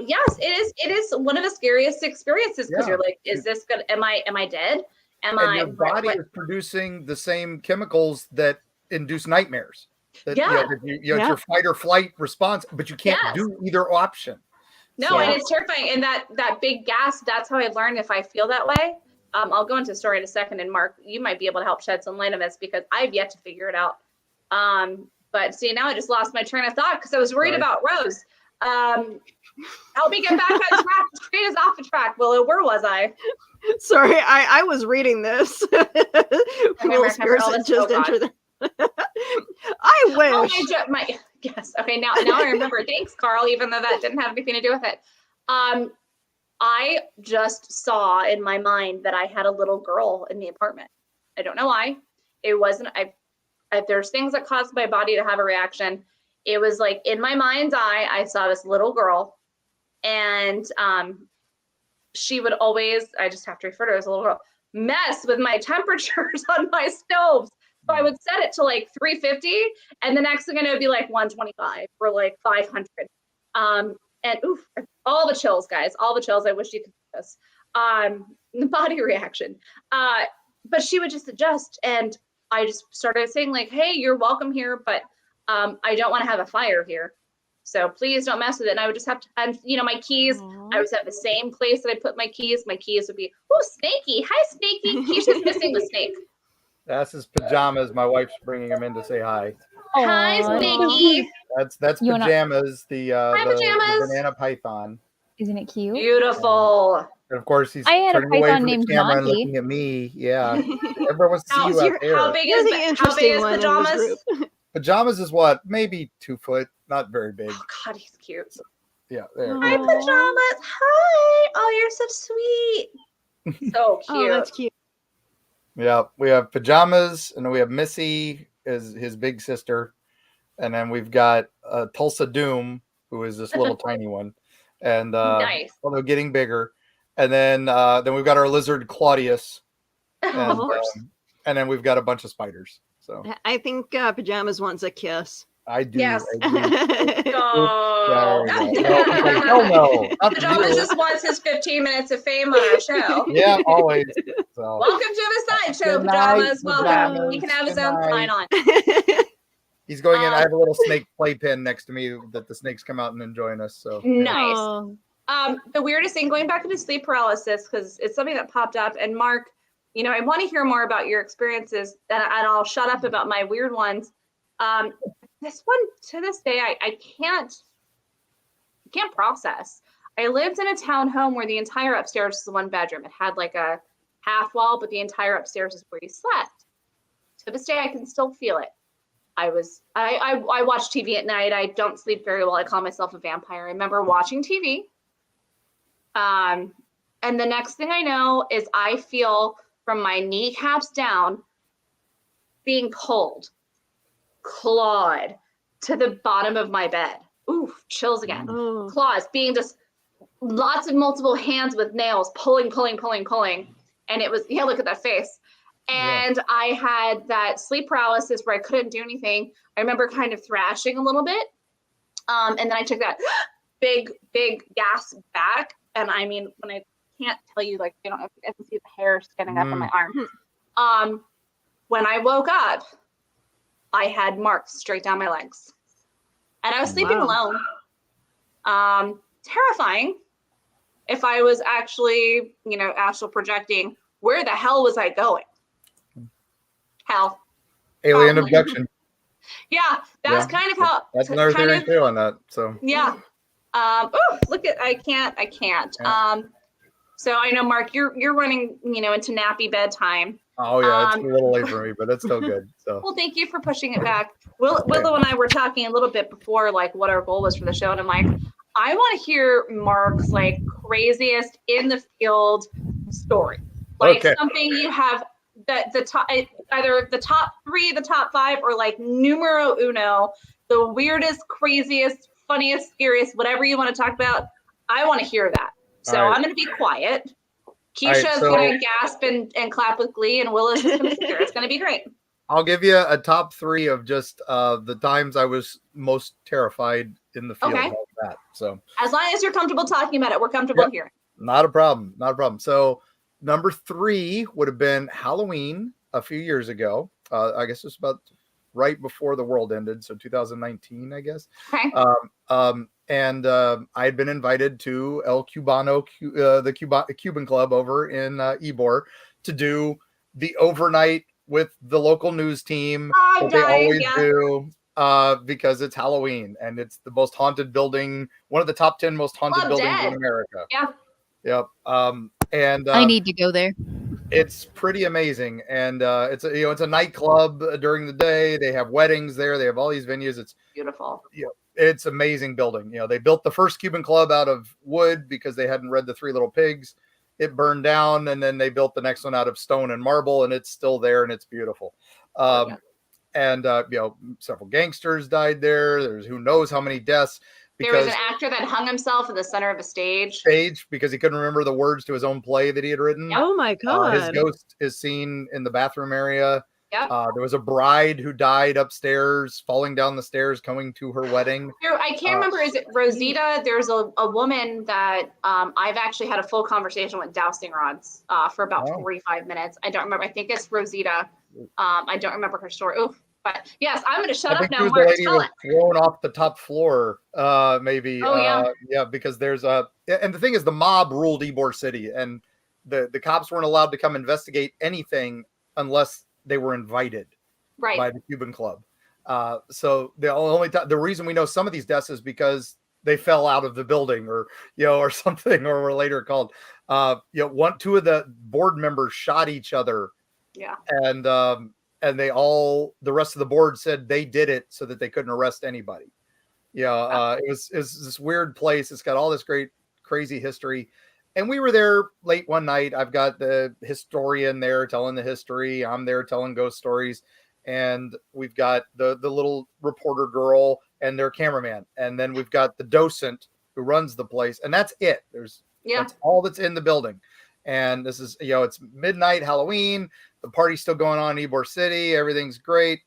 Yes, it is one of the scariest experiences because you're like, is this good? Am I dead? And your body is producing the same chemicals that induce nightmares. It's your fight or flight response, but you can't do either option. No, and it's terrifying. And that big gasp, that's how I learned if I feel that way. I'll go into a story in a second, and Mark, you might be able to help shed some light on this because I've yet to figure it out. But see, now I just lost my train of thought because I was worried about Rose. Help me get back on track. The train is off the track. Willow, where was I? Sorry, I was reading this. Little spirits that just entered I wish. Yes. Okay. Now I remember. Thanks, Carl. Even though that didn't have anything to do with it. I just saw in my mind that I had a little girl in the apartment. I don't know why. It wasn't, there's things that cause my body to have a reaction. It was like in my mind's eye, I saw this little girl, and she would always, I just have to refer to her as a little girl, mess with my temperatures on my stoves. So I would set it to like 350, and the next thing I know, it'd be like 125 or like 500. And oof, all the chills, guys, all the chills. I wish you could see this. The body reaction. But she would just adjust, and I just started saying like, hey, you're welcome here, but I don't want to have a fire here. So please don't mess with it. And I would just have to, and you know, my keys, I was at the same place that I put my keys. My keys would be, oh, Snakey. Hi, Snakey. Keisha's missing the snake. That's his pajamas. My wife's bringing him in to say hi. Hi, Snakey. That's pajamas. The banana python. Isn't it cute? Beautiful. And of course, he's I had a turning away python from the named camera and Monty. looking at me. Yeah, everyone wants to see you out there. How big You're is the interesting one in this pajamas? group. Pajamas is what? Maybe 2 foot. Not very big. Oh God, he's cute. Yeah, there. Hi, pajamas. Hi. Oh, you're so sweet. So cute. Oh, that's cute. Yeah, we have pajamas, and then we have Missy, is his big sister, and then we've got Tulsa Doom, who is this little tiny one, and Nice. although getting bigger, and then we've got our lizard Claudius, and, and then we've got a bunch of spiders. So I think Pajamas wants a kiss. I do. Yes. I do. Oh. Hell no. Not Pajamas you. just wants his 15 minutes of fame on our show. Yeah, always. So. Welcome to the sideshow, Good night, Pajamas. Welcome. Pajamas. He can have his Good own night. sign on. He's going in. I have a little snake playpen next to me that the snakes come out and enjoying us. So Nice. Oh. The weirdest thing, going back into sleep paralysis, because it's something that popped up. And Mark, you know, I want to hear more about your experiences, and I'll shut up about my weird ones. This one, to this day, I can't process. I lived in a townhome where the entire upstairs was one bedroom. It had like a half wall, but the entire upstairs is where you slept. To this day, I can still feel it. I watch TV at night. I don't sleep very well. I call myself a vampire. I remember watching TV. And the next thing I know is I feel from my kneecaps down being pulled, clawed to the bottom of my bed. Ooh, chills again. Oh. Claws being just lots of multiple hands with nails pulling. And it was, yeah, look at that face. And I had that sleep paralysis where I couldn't do anything. I remember kind of thrashing a little bit. And then I took that big gasp back. And I mean, when I can't tell you, like, you know, I can see the hair standing up on my arm. When I woke up, I had marks straight down my legs. And I was sleeping alone. Terrifying. If I was actually, you know, astral projecting, where the hell was I going? Hell. alien abduction. Yeah, that's kind of how. That's another theory too on that. So yeah. Look at I can't. Yeah. So I know, Mark, you're running, you know, into nappy bedtime. Oh yeah, it's a little late for me, but it's still good. So Well, thank you for pushing it back. Willow and I were talking a little bit before, like, what our goal was for the show, and I'm like, I want to hear Mark's like craziest in the field story, like something you have that the top, either the top 3, the top 5, or like numero uno, the weirdest, craziest, funniest, scariest, whatever you want to talk about. I want to hear that. So I'm going to be quiet. Keisha is going to gasp and clap with glee, and Willow's just going to sit there. It's going to be great. I'll give you a top 3 of just the times I was most terrified in the field. Okay. Of that. So As long as you're comfortable talking about it, we're comfortable here. Not a problem. Not a problem. So number 3 would have been Halloween a few years ago. I guess it was about right before the world ended. So 2019, I guess. Okay. And I had been invited to El Cubano, the Cuban club over in Ybor, to do the overnight with the local news team that they always do, because it's Halloween and it's the most haunted building, one of the top 10 most haunted buildings in America. Yeah. Yep. And I need to go there. It's pretty amazing, and it's a nightclub during the day. They have weddings there. They have all these venues. It's Beautiful. it's amazing building. They built the first Cuban club out of wood because they hadn't read the Three Little Pigs. It burned down, and then they built the next one out of stone and marble, and it's still there, and it's beautiful. And several gangsters died there. There's who knows how many deaths. There was an actor that hung himself in the center of a stage Because he couldn't remember the words to his own play that he had written. Yep. Oh my God. His ghost is seen in the bathroom area. Yep. There was a bride who died upstairs, falling down the stairs, coming to her wedding. I can't remember. Is it Rosita? There's a woman that I've actually had a full conversation with dowsing rods for about 45 minutes. I don't remember. I think it's Rosita. I don't remember her story. Oof. But yes, I'm going to shut up now. Mark, the lady was thrown off the top floor, maybe. Oh, yeah, because there's and the thing is, the mob ruled Ybor City, and the cops weren't allowed to come investigate anything unless they were invited by the Cuban club. So the reason we know some of these deaths is because they fell out of the building, or something, or were later called. Two of the board members shot each other. Yeah. And the rest of the board said they did it so that they couldn't arrest anybody. It was this weird place. It's got all this great, crazy history. And we were there late one night. I've got the historian there telling the history. I'm there telling ghost stories. And we've got the little reporter girl and their cameraman. And then we've got the docent who runs the place. And that's it. That's all that's in the building. And this is, it's midnight Halloween. The party's still going on in Ybor City. Everything's great.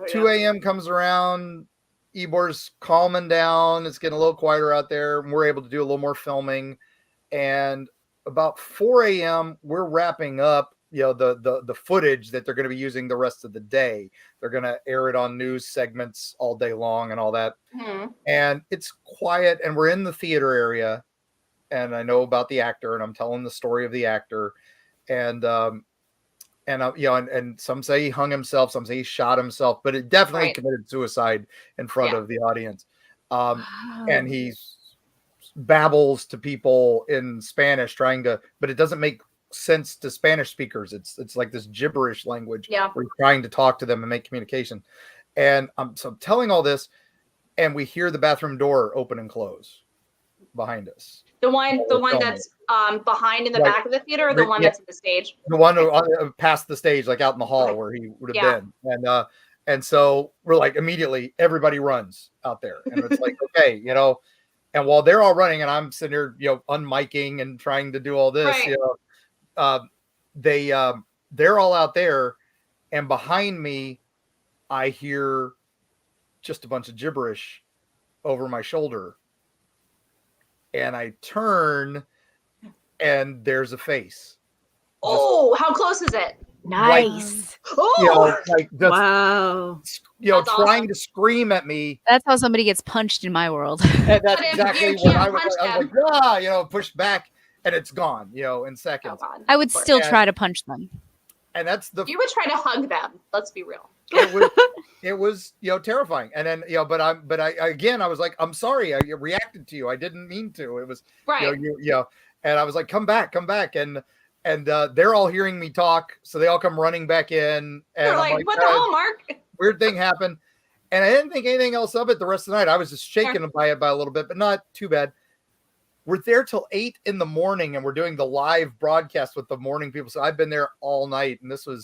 2 a.m. comes around. Ybor's calming down. It's getting a little quieter out there. And we're able to do a little more filming. And about 4 a.m., we're wrapping up, the footage that they're going to be using the rest of the day. They're going to air it on news segments all day long and all that. Mm-hmm. And it's quiet. And we're in the theater area. And I know about the actor, and I'm telling the story of the actor. And some say he hung himself, some say he shot himself, but it definitely committed suicide in front of the audience. And he babbles to people in Spanish, but it doesn't make sense to Spanish speakers. It's like this gibberish language where he's trying to talk to them and make communication. And I'm telling all this, and we hear the bathroom door open and close behind us. The one that's behind in the back of the theater, or the one that's in the stage? The one past the stage, like out in the hall where he would have been. And so we're like, immediately everybody runs out there. And it's like, okay, and while they're all running and I'm sitting here, unmiking and trying to do all this, they're all out there. And behind me, I hear just a bunch of gibberish over my shoulder. And I turn, and there's a face. How close is it? Nice. Wow. That's trying to scream at me. That's how somebody gets punched in my world. And that's exactly what I was like, pushed back, and it's gone, in seconds. I would still try to punch them. And that's you would try to hug them. Let's be real. It was terrifying. And then but I was like, I'm sorry, I reacted to you. I didn't mean to. It was and I was like, come back, and they're all hearing me talk, so they all come running back in, and they're like, what the hell, Mark? Weird thing happened. And I didn't think anything else of it the rest of the night. I was just shaken by it by a little bit, but not too bad. We're there till 8 a.m, and we're doing the live broadcast with the morning people. So I've been there all night, and this was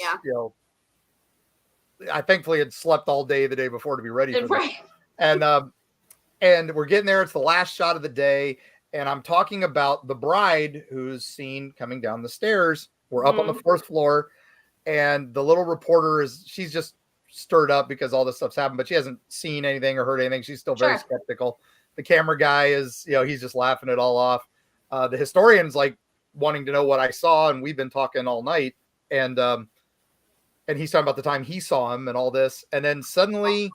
I thankfully had slept all day the day before to be ready for this. And we're getting there. It's the last shot of the day. And I'm talking about the bride who's seen coming down the stairs. We're up on the 4th floor. And the little reporter she's just stirred up because all this stuff's happened, but she hasn't seen anything or heard anything. She's still very skeptical. The camera guy is, he's just laughing it all off. The historian's like wanting to know what I saw. And we've been talking all night. And he's talking about the time he saw him and all this. And then suddenly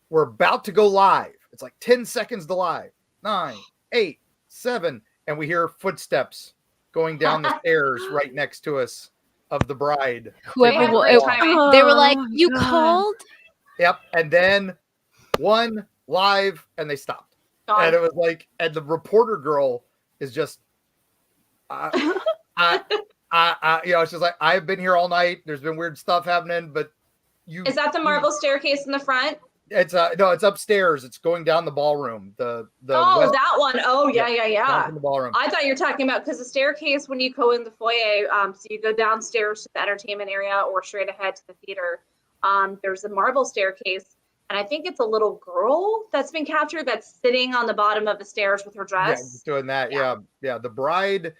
we're about to go live. It's like 10 seconds to live. 9, 8, 7. And we hear footsteps going down the stairs right next to us of the bride. Whoever they were like, you called? Yep. And then one live and they stopped. And it was like, and the reporter girl is just, it's just like, I've been here all night. There's been weird stuff happening, but Is that the marble staircase in the front? It's no, it's upstairs. It's going down the ballroom. The that one. Oh yeah. down from the ballroom. I thought you were talking about, because the staircase when you go in the foyer, so you go downstairs to the entertainment area or straight ahead to the theater. There's a marble staircase, and I think it's a little girl that's been captured that's sitting on the bottom of the stairs with her dress. Yeah, just doing that. Yeah. The bride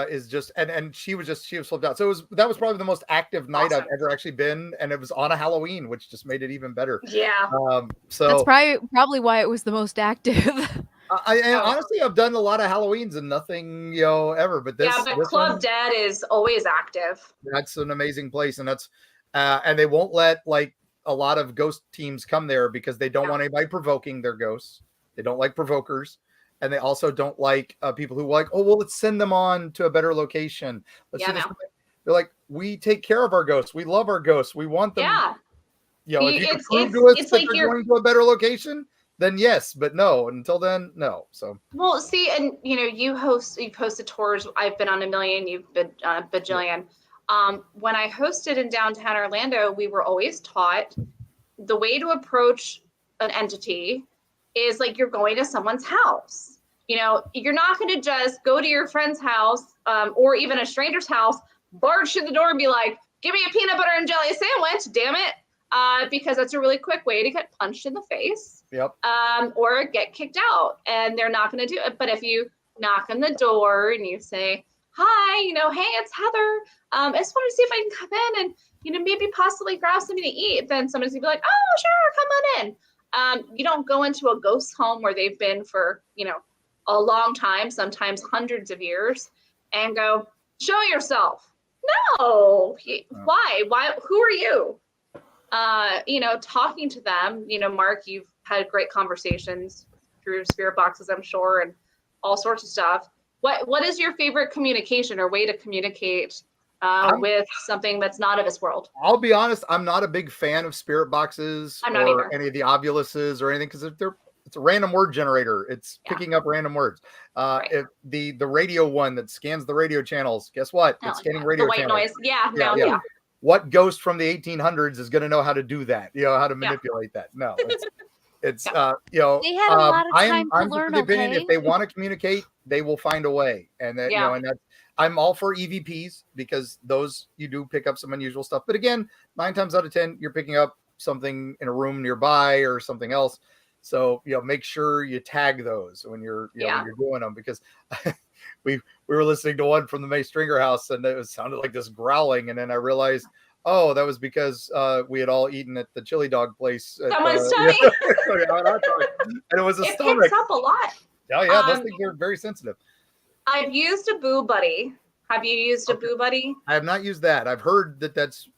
is just and she was flipped out. So that was probably the most active night I've ever actually been, and it was on a Halloween, which just made it even better. Yeah. So that's probably why it was the most active. Honestly, I've done a lot of Halloweens and nothing, ever. But this, but Club Dead is always active. That's an amazing place, and that's and they won't let like a lot of ghost teams come there because they don't want anybody provoking their ghosts. They don't like provokers. And they also don't like people who are like, oh, well, let's send them on to a better location. Let's do this. They're like, we take care of our ghosts. We love our ghosts. We want them. Yeah. If you can prove to us that you're going to a better location, then yes. But no, until then, no. So. Well, see, and you've hosted tours. I've been on a million. You've been a bajillion. When I hosted in downtown Orlando, we were always taught the way to approach an entity is like you're going to someone's house. You're not going to just go to your friend's house or even a stranger's house, barge through the door and be like, give me a peanut butter and jelly sandwich, damn it. Because that's a really quick way to get punched in the face. Yep. Or get kicked out. And they're not going to do it. But if you knock on the door and you say, hi, hey, it's Heather. I just want to see if I can come in and, maybe possibly grab something to eat. Then somebody's going to be like, oh, sure, come on in. You don't go into a ghost home where they've been for, a long time, sometimes hundreds of years, and go, show yourself. No. Why? Who are you? Talking to them, Mark, you've had great conversations through spirit boxes, I'm sure, and all sorts of stuff. What is your favorite communication or way to communicate with something that's not of this world? I'll be honest, I'm not a big fan of spirit boxes or any of the ovuluses or anything, because it's a random word generator. It's picking up random words. If the radio one that scans the radio channels, guess what? It's scanning radio channels. The white noise. Yeah. What ghost from the 1800s is going to know how to do that? How to manipulate that? No, it's they had a lot of time to learn. The opinion, if they want to communicate, they will find a way. And that, and that's, I'm all for EVPs because those you do pick up some unusual stuff. But again, 9 times out of 10, you're picking up something in a room nearby or something else. So, make sure you tag those when you're, when you're doing them, because we were listening to one from the May Stringer house and it sounded like this growling. And then I realized, oh, that was because we had all eaten at the chili dog place. Someone's stomach. And it was a stomach. It picks up a lot. Oh, yeah. Those things are very sensitive. I've used a Boo Buddy. Have you used a Boo Buddy? I have not used that. I've heard that's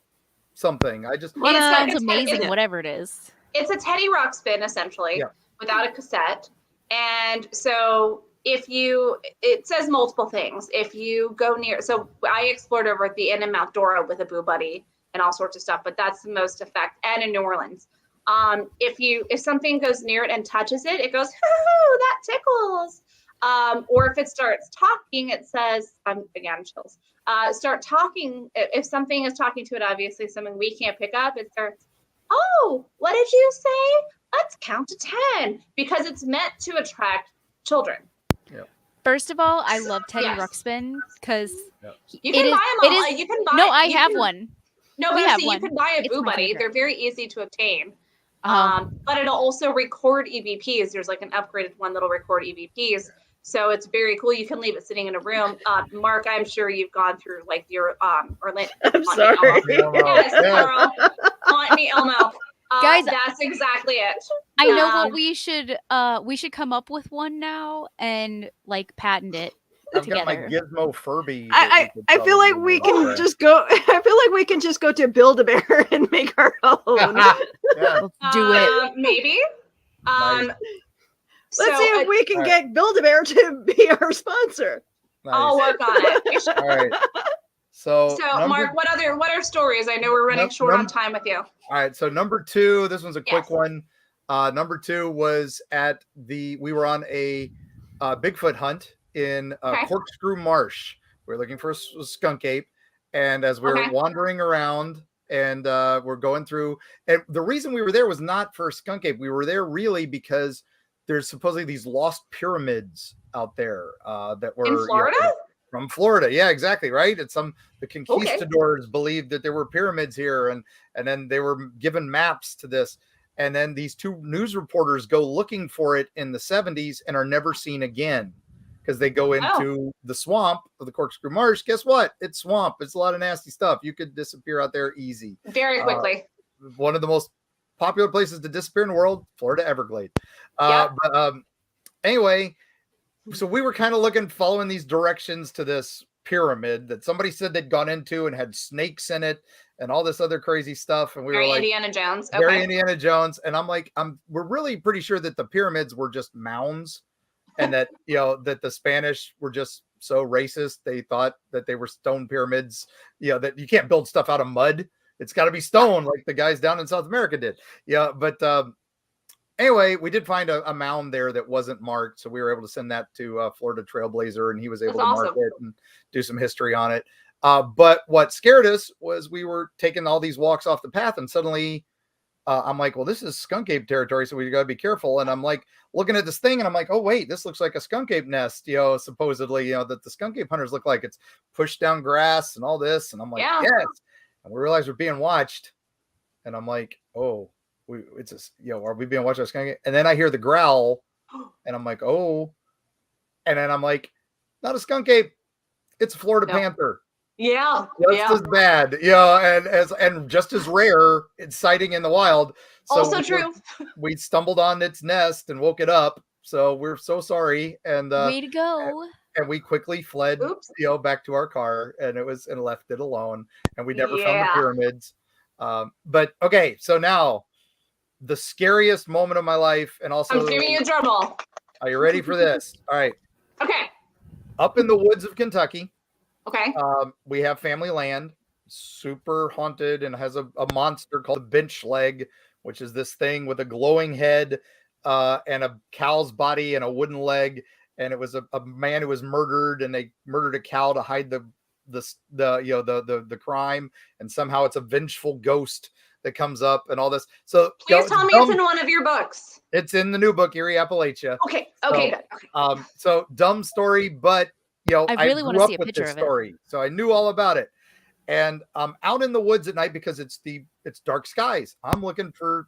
something. It's amazing, whatever it is. It's a Teddy Rock spin, essentially, without a cassette. And so it says multiple things. If you go near, so I explored over at the In and Outdoora with a Boo Buddy and all sorts of stuff, but that's the most effect. And in New Orleans, if something goes near it and touches it, it goes, hoo, that tickles. Or if it starts talking, it says, again, chills. Start talking. If something is talking to it, obviously something we can't pick up, it starts, oh, what did you say? Let's count to 10, because it's meant to attract children. Yeah. First of all, I love Teddy Ruxpin because you can buy them all. You can buy. No, I have one. No, but you can buy a Boo Buddy. They're very easy to obtain. But it'll also record EVPs. There's like an upgraded one that'll record EVPs. So it's very cool. You can leave it sitting in a room. Mark, I'm sure you've gone through like your Orlando. I'm sorry. Yes, Carl. Haunt me, Elmo. Guys, that's exactly it. I know what we should come up with one now and like patent it together. Got my Gizmo Furby. I feel like we can just go. I feel like we can just go to Build-A-Bear and make our own. Let's do it. Maybe. Let's see if we can get Build-A-Bear to be our sponsor. Nice. I'll work on it. All right. So Mark, what are stories? I know we're running short on time with you. All right. So number 2, this one's a quick one. Number 2 was we were on a Bigfoot hunt in Corkscrew Marsh, We were looking for a skunk ape, and as we were wandering around and we're going through, and the reason we were there was not for a skunk ape. We were there really because there's supposedly these lost pyramids out there that were in Florida. From Florida, yeah, exactly, right. It's the conquistadors believed that there were pyramids here, and then they were given maps to this, and then these two news reporters go looking for it in the 70s and are never seen again because they go into the swamp of the Corkscrew Marsh. Guess what? It's swamp. It's a lot of nasty stuff. You could disappear out there easy, very quickly. One of the most popular places to disappear in the world, Florida Everglades. But anyway. So we were kind of following these directions to this pyramid that somebody said they'd gone into and had snakes in it and all this other crazy stuff. And we were like, Indiana Jones. Very Indiana Jones. And I'm like, we're really pretty sure that the pyramids were just mounds and that, that the Spanish were just so racist. They thought that they were stone pyramids, that you can't build stuff out of mud. It's got to be stone like the guys down in South America did. Yeah. But, anyway, we did find a mound there that wasn't marked, so we were able to send that to Florida Trailblazer, and he was able to mark it and do some history on it. But what scared us was we were taking all these walks off the path, and suddenly I'm like, well, this is skunk ape territory, so we got to be careful. And I'm like looking at this thing, and I'm like, oh, wait, this looks like a skunk ape nest, supposedly, that the skunk ape hunters look like. It's pushed down grass and all this. And I'm like, yes. And we realize we're being watched. And I'm like, oh. Are we being watched by a skunk ape? And then I hear the growl, and I'm like, oh. And then I'm like, not a skunk ape, it's a Florida panther. Yeah, just as bad, and just as rare. It's sighting in the wild. So also true. We stumbled on its nest and woke it up. So we're so sorry. And way to go. And we quickly fled, back to our car, and left it alone. And we never found the pyramids. But okay, so now. The scariest moment of my life, and also I'm giving you a drum roll. Are you ready for this? All right. Okay. Up in the woods of Kentucky. Okay. We have family land, super haunted, and has a monster called the bench leg, which is this thing with a glowing head and a cow's body and a wooden leg. And it was a man who was murdered, and they murdered a cow to hide the crime, and somehow it's a vengeful ghost that comes up and all this. So please tell me it's in one of your books. It's in the new book, Erie Appalachia. Okay, so, good. Okay. So dumb story, but I really want to see a picture of it. So I knew all about it. And I'm out in the woods at night because it's dark skies. I'm looking for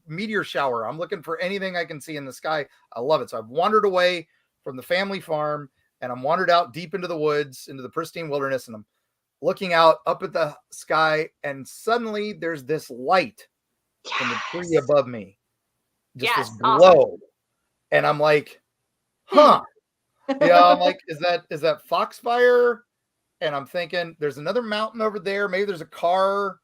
meteor shower. I'm looking for anything I can see in the sky. I love it. So I've wandered away from the family farm, and I'm wandered out deep into the woods, into the pristine wilderness, and I'm looking out up at the sky, and suddenly there's this light in the tree above me, just this glow. Awesome. And I'm like, huh. I'm like, is that foxfire? And I'm thinking there's another mountain over there. Maybe there's a car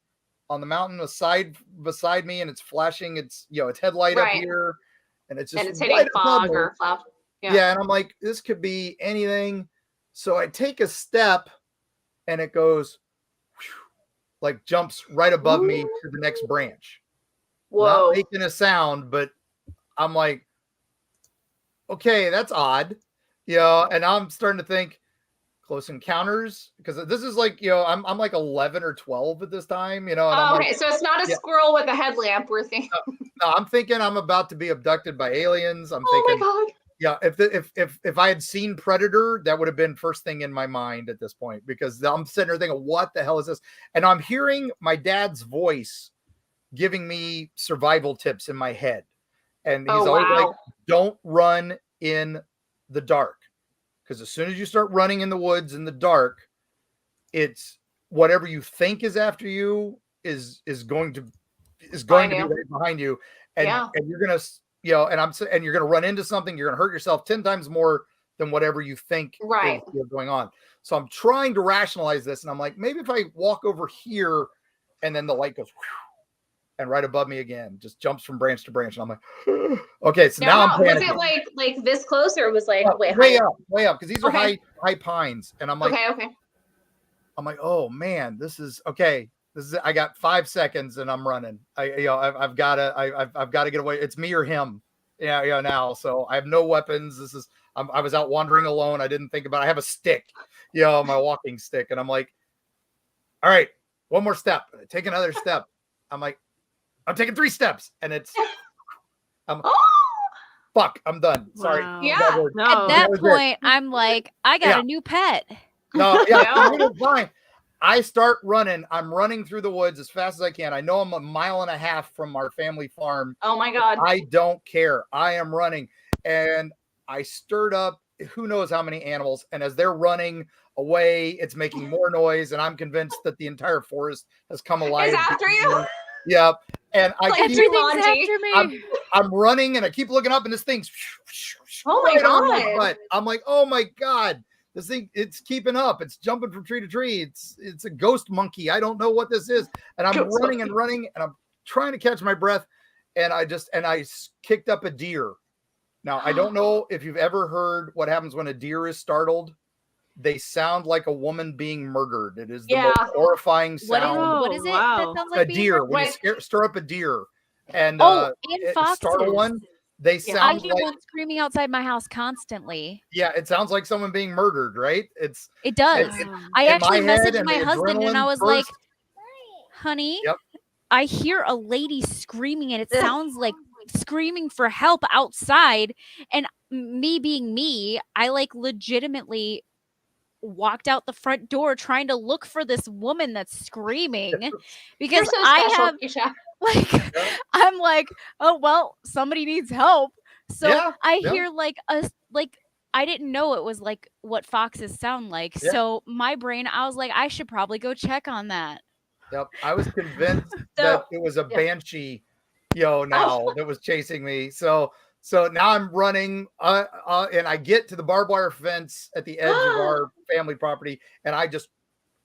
on the mountain beside me, and it's flashing its headlight up here, and it's just hitting fog or cloud. Yeah, and I'm like, this could be anything. So I take a step, and it goes, jumps right above me to the next branch. Whoa. Not making a sound, but I'm like, okay, that's odd. And I'm starting to think Close Encounters, because this is I'm like 11 or 12 at this time, and I'm okay, so it's not a squirrel with a headlamp we're thinking. No, I'm thinking I'm about to be abducted by aliens. I'm thinking, my God. Yeah, if I had seen Predator, that would have been first thing in my mind at this point, because I'm sitting there thinking, what the hell is this? And I'm hearing my dad's voice giving me survival tips in my head. And he's always like, don't run in the dark. Because as soon as you start running in the woods in the dark, it's whatever you think is after you is going to be right behind you. And you're going to and you're going to run into something. You're going to hurt yourself 10 times more than whatever you think is going on. So I'm trying to rationalize this, and I'm like, maybe if I walk over here, and then the light goes, and right above me again, just jumps from branch to branch, and I'm like, okay, so now I'm panicking. Was it like this close, or was way up, because these are high pines, and I'm like, okay. I'm like, oh man, this is okay. I got 5 seconds and I'm running. I've got to get away. It's me or him. Now. So I have no weapons. I was out wandering alone. I didn't think about it. I have a stick, my walking stick. And I'm like, all right, one more step. Take another step. I'm like, I'm taking 3 steps. And it's, fuck, I'm done. Sorry. Wow. Yeah. No. At that was it. point, I'm like, I got a new pet. No, yeah, No. it's fine. I start running. I'm running through the woods as fast as I can. I know I'm 1.5 miles from our family farm. Oh my God. I don't care. I am running. And I stirred up who knows how many animals. And as they're running away, it's making more noise. And I'm convinced that the entire forest has come alive. Is after you? Yep. And I Like keep, Everything's Jumanji. after me. I'm running and I keep looking up and this thing's Oh my right on my God. butt. I'm like, oh my God. This thing, it's keeping up. It's jumping from tree to tree. It's a ghost monkey. I don't know what this is. And I'm Ghost running monkey. and running and I'm trying to catch my breath. And I kicked up a deer. Now, I don't know if you've ever heard what happens when a deer is startled. They sound like a woman being murdered. It is the Yeah. most horrifying sound. What is it wow. that sounds A like being deer. murdered? When you stir up a deer. And And foxes. startle one, they I sound hear like, one screaming outside my house constantly. yeah, it sounds like someone being murdered, right? It does. I in actually my head messaged and my the husband and I adrenaline was like, burst. honey, Yep. I hear a lady screaming and it Ugh. sounds like screaming for help outside. And me being me, I like legitimately walked out the front door trying to look for this woman that's screaming You're because so I special, have Keisha. like I'm like, oh well, somebody needs help. So Yeah, I yeah. hear like I didn't know it was like what foxes sound like. Yeah. So my brain, I was like, I should probably go check on that. Yep. I was convinced that it was a yeah. banshee, now that was chasing me. So now I'm running and I get to the barbed wire fence at the edge of our family property and I just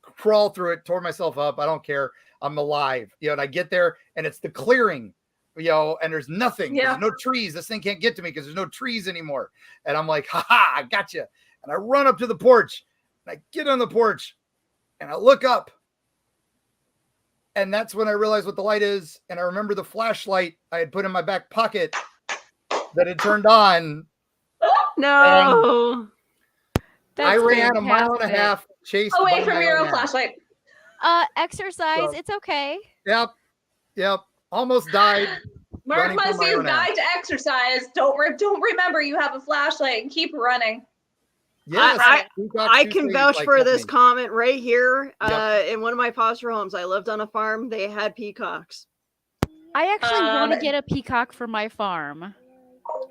crawl through it, tore myself up. I don't care. I'm alive. And I get there and it's the clearing, and there's nothing. Yeah. There's no trees. This thing can't get to me because there's no trees anymore. And I'm like, I gotcha. And I run up to the porch and I get on the porch and I look up. And that's when I realized what the light is. And I remember the flashlight I had put in my back pocket that had turned on. No. I ran 1.5 fantastic. miles, chased Away by from my your own own ass. flashlight. Exercise, So- it's okay. Yep. Almost died. Mark Running for my Muncie's own guide to exercise. Don't remember you have a flashlight and keep running. Yes, I can vouch for this comment. comment right here. Yep. In one of my foster homes, I lived on a farm. They had peacocks. I actually want to Um, get a peacock for my farm.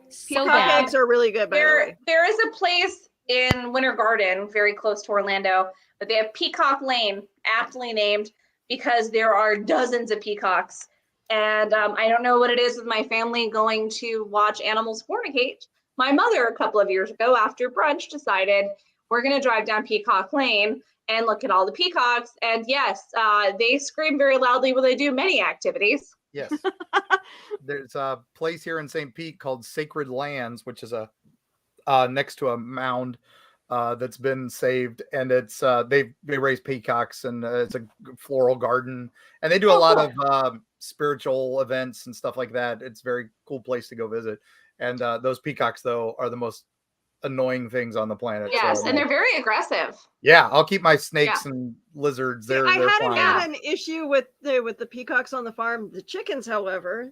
So Peacock bad. eggs are really good, by the way. There is a place in Winter Garden, very close to Orlando, but they have Peacock Lane, aptly named because there are dozens of peacocks. And I don't know what it is with my family going to watch animals fornicate. My mother, a couple of years ago, after brunch, decided we're going to drive down Peacock Lane and look at all the peacocks. And yes, they scream very loudly when they do many activities. Yes. There's a place here in St. Pete called Sacred Lands, which is a next to a mound that's been saved, and it's they raise peacocks, and it's a floral garden, and they do a lot of spiritual events and stuff like that. It's a very cool place to go visit. And those peacocks, though, are the most annoying things on the planet. Yes, So, and they're very aggressive. yeah, I'll keep my snakes and lizards. They're I hadn't fine. had an issue with the peacocks on the farm. The chickens, however,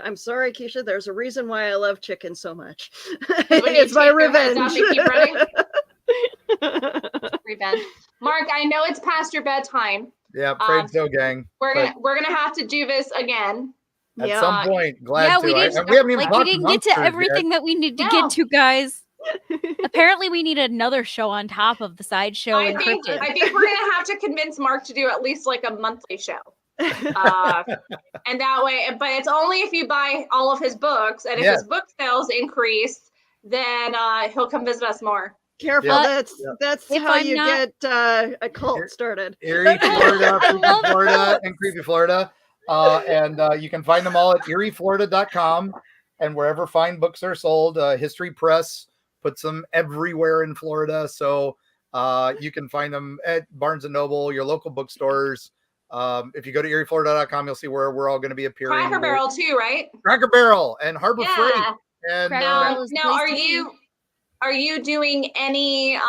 I'm sorry, Keisha. There's a reason why I love chickens so much. When you It's my take their heads off, revenge. they keep running. Revenge. Mark, I know it's past your bedtime. Yeah, afraid so, gang. We're gonna have to do this again. At Yeah. some point, glad Yeah, to. we didn't, we haven't even we talked didn't get to monsters everything yet. that we need to No. get to, guys. Apparently, we need another show on top of the sideshow I and think cryptid. we're gonna have to convince Mark to do at least like a monthly show. And that way, but it's only if you buy all of his books, and if Yeah. his book sales increase, then he'll come visit us more. Careful, Yeah. that's If how I'm you not- get a cult started. Erie, Florida, I Creepy love Florida, and Creepy Florida. And you can find them all at erieflorida.com and wherever fine books are sold. History Press puts them everywhere in Florida. So you can find them at Barnes & Noble, your local bookstores. If you go to erieflorida.com, you'll see where we're all going to be appearing. Cracker Barrel too, right? Cracker Barrel and Harbor Freight. Yeah. And Cracker Now, Barrel is the now place are to be. you Are you doing any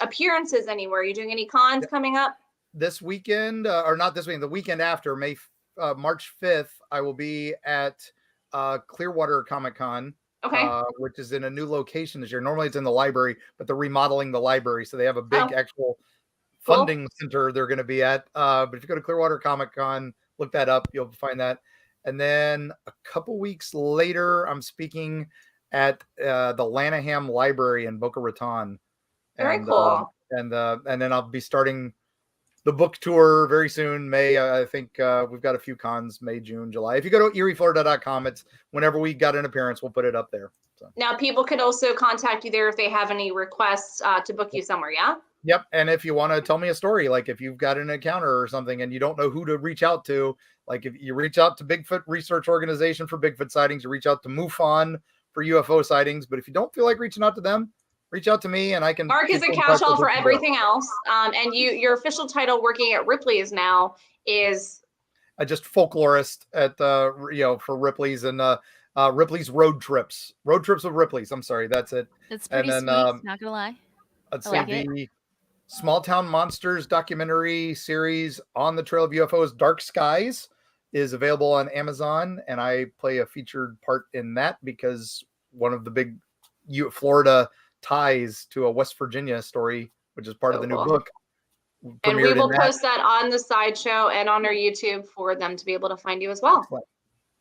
appearances anywhere? Are you doing any cons coming up? This weekend, or not this weekend, the weekend after, March 5th, I will be at Clearwater Comic Con. Okay. Which is in a new location this year. Normally it's in the library, but they're remodeling the library. So they have a big actual funding center they're going to be at. But if you go to Clearwater Comic Con, look that up, you'll find that. And then a couple weeks later, I'm speaking at the Lanham Library in Boca Raton. Very cool. And then I'll be starting the book tour very soon. May, I think we've got a few cons, May, June, July. If you go to erieflorida.com, it's whenever we got an appearance, we'll put it up there. So. Now, people could also contact you there if they have any requests to book you somewhere, yeah? Yep. And if you want to tell me a story, like if you've got an encounter or something and you don't know who to reach out to, like if you reach out to Bigfoot Research Organization for Bigfoot sightings, you reach out to MUFON for UFO sightings. But if you don't feel like reaching out to them, reach out to me and I can. Mark is a catch-all for everything else. And your official title working at Ripley's now is just folklorist at for Ripley's and Ripley's Road Trips with Ripley's. I'm sorry, that's it. That's pretty and then, sweet. Not gonna lie. Let's see, the Small Town Monsters documentary series On the Trail of UFOs, Dark Skies, is available on Amazon, and I play a featured part in that because one of the big Florida ties to a West Virginia story, which is part of the new book. And we will post that on the sideshow and on our YouTube for them to be able to find you as well.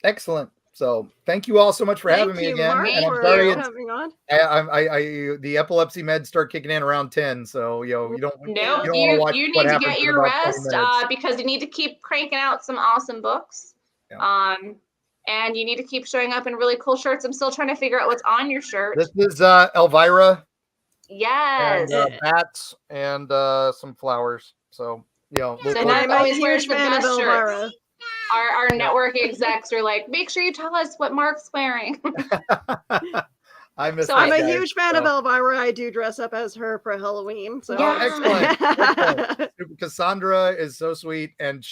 Excellent. So thank you all so much for having me again. Mark, and for coming on. The epilepsy meds start kicking in around 10. So you don't. No, you need to get your rest because you need to keep cranking out some awesome books. Yeah. And you need to keep showing up in really cool shirts. I'm still trying to figure out what's on your shirt. This is Elvira. Yes. And, bats and some flowers. So so Mark always wears the best shirts. Our network execs are like, make sure you tell us what Mark's wearing. I'm a huge fan of Elvira. I do dress up as her for Halloween. So excellent. Cassandra is so sweet, and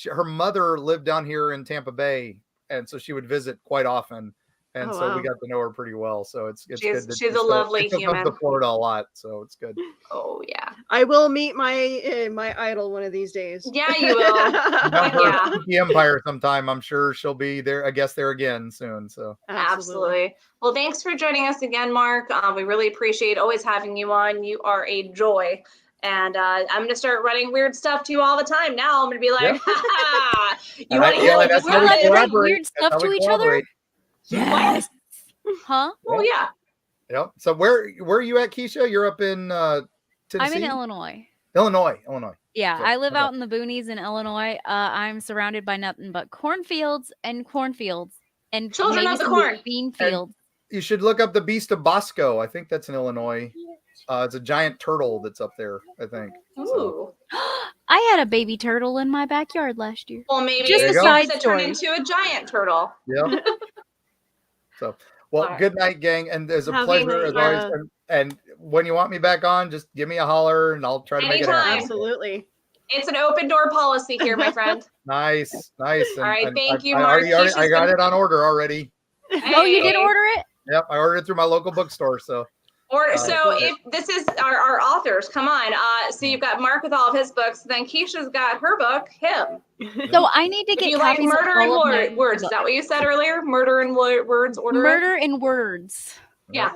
her mother lived down here in Tampa Bay, and so she would visit quite often. And we got to know her pretty well. So it's good. She's a lovely human. Comes to Florida a lot, so it's good. Oh yeah. I will meet my idol one of these days. Yeah, you will. The Empire sometime. I'm sure she'll be there. I guess there again soon. So absolutely. Well, thanks for joining us again, Mark. We really appreciate always having you on. You are a joy. And I'm going to start running weird stuff to you all the time. Now I'm going to be like, you want to hear we're like weird stuff to each other? Yes. Huh? Well, yeah. Yep. So where are you at, Keisha? You're up in Tennessee? I'm in Illinois. Illinois. Yeah, so, I live out in the boonies in Illinois. I'm surrounded by nothing but cornfields and children of the corn. Bean fields. And you should look up the Beast of Bosco. I think that's in Illinois. It's a giant turtle that's up there, I think. Ooh. So. I had a baby turtle in my backyard last year. Well, maybe just a side story. Turn into a giant turtle. Yep. So, good night, gang, and there's a pleasure as always. And when you want me back on, just give me a holler, and I'll try to make it happen. Absolutely. It's an open door policy here, my friend. Nice. All right, thank you, Mark. I got it on order already. Hey. Oh, you did order it? Yep, I ordered it through my local bookstore. So. If this is our authors, come on. So you've got Mark with all of his books. Then Keisha's got her book, him. So I need to get. You like Murder in Words? Is that what you said earlier? Murder in Words. Murder in Words. Yeah.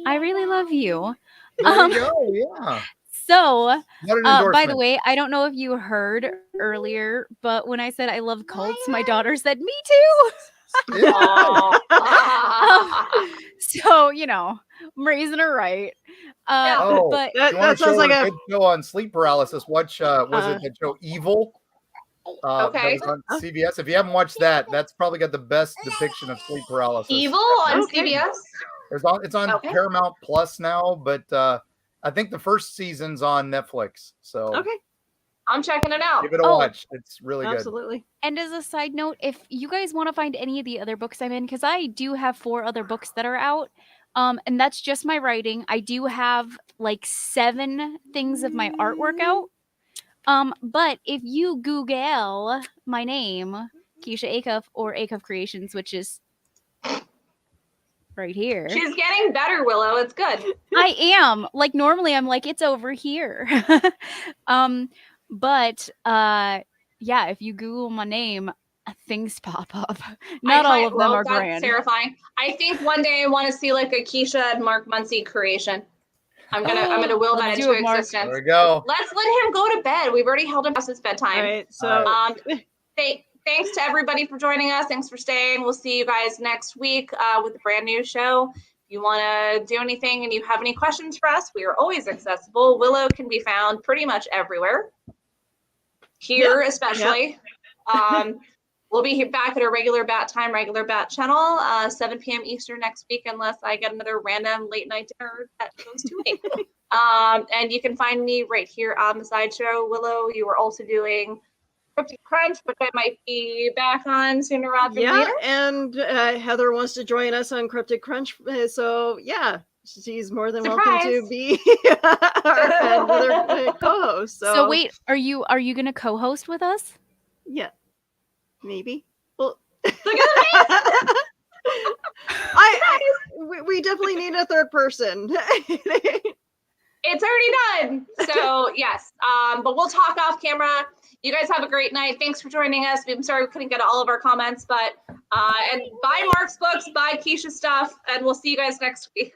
I really love you. There you go. Yeah. So, by the way, I don't know if you heard earlier, but when I said I love cults, my daughter said, "Me too." So, I'm raising her right. But that sounds like a good show on sleep paralysis. Watch, was it the show Evil? Okay. On CBS. If you haven't watched that, that's probably got the best depiction of sleep paralysis. Evil on CBS? It's on Paramount Plus now, but I think the first season's on Netflix. So I'm checking it out. Give it a watch. It's really good. Absolutely. And as a side note, if you guys want to find any of the other books I'm in, because I do have 4 other books that are out, and that's just my writing. I do have like 7 things of my artwork out. But if you Google my name, Keisha Acuff or Acuff Creations, which is right here. She's getting better, Willow. It's good. I am. Like normally I'm like, it's over here. But yeah, if you Google my name, things pop up. Not all of them are that's grand. terrifying. I think one day I want to see like a Keisha and Mark Muncy creation. I'm gonna will that into existence. There we go. Let's let him go to bed. We've already held him past his bedtime. All right. So Thanks to everybody for joining us. Thanks for staying. We'll see you guys next week with a brand new show. If you want to do anything and you have any questions for us, we are always accessible. Willow can be found pretty much everywhere. Here, especially. We'll be back at our regular bat time, regular bat channel, 7 p.m. Eastern next week, unless I get another random late night dinner that goes too late. And you can find me right here on the sideshow. Willow, you are also doing Cryptid Crunch, which I might be back on sooner rather than later. And Heather wants to join us on Cryptid Crunch. So yeah, she's more than welcome to be another co-host. So wait, are you gonna co-host with us? Yeah. Maybe. Well, look at the face. We definitely need a third person. It's already done. So yes, but we'll talk off camera. You guys have a great night. Thanks for joining us. I'm sorry we couldn't get to all of our comments, but and buy Mark's books, buy Keisha stuff, and we'll see you guys next week.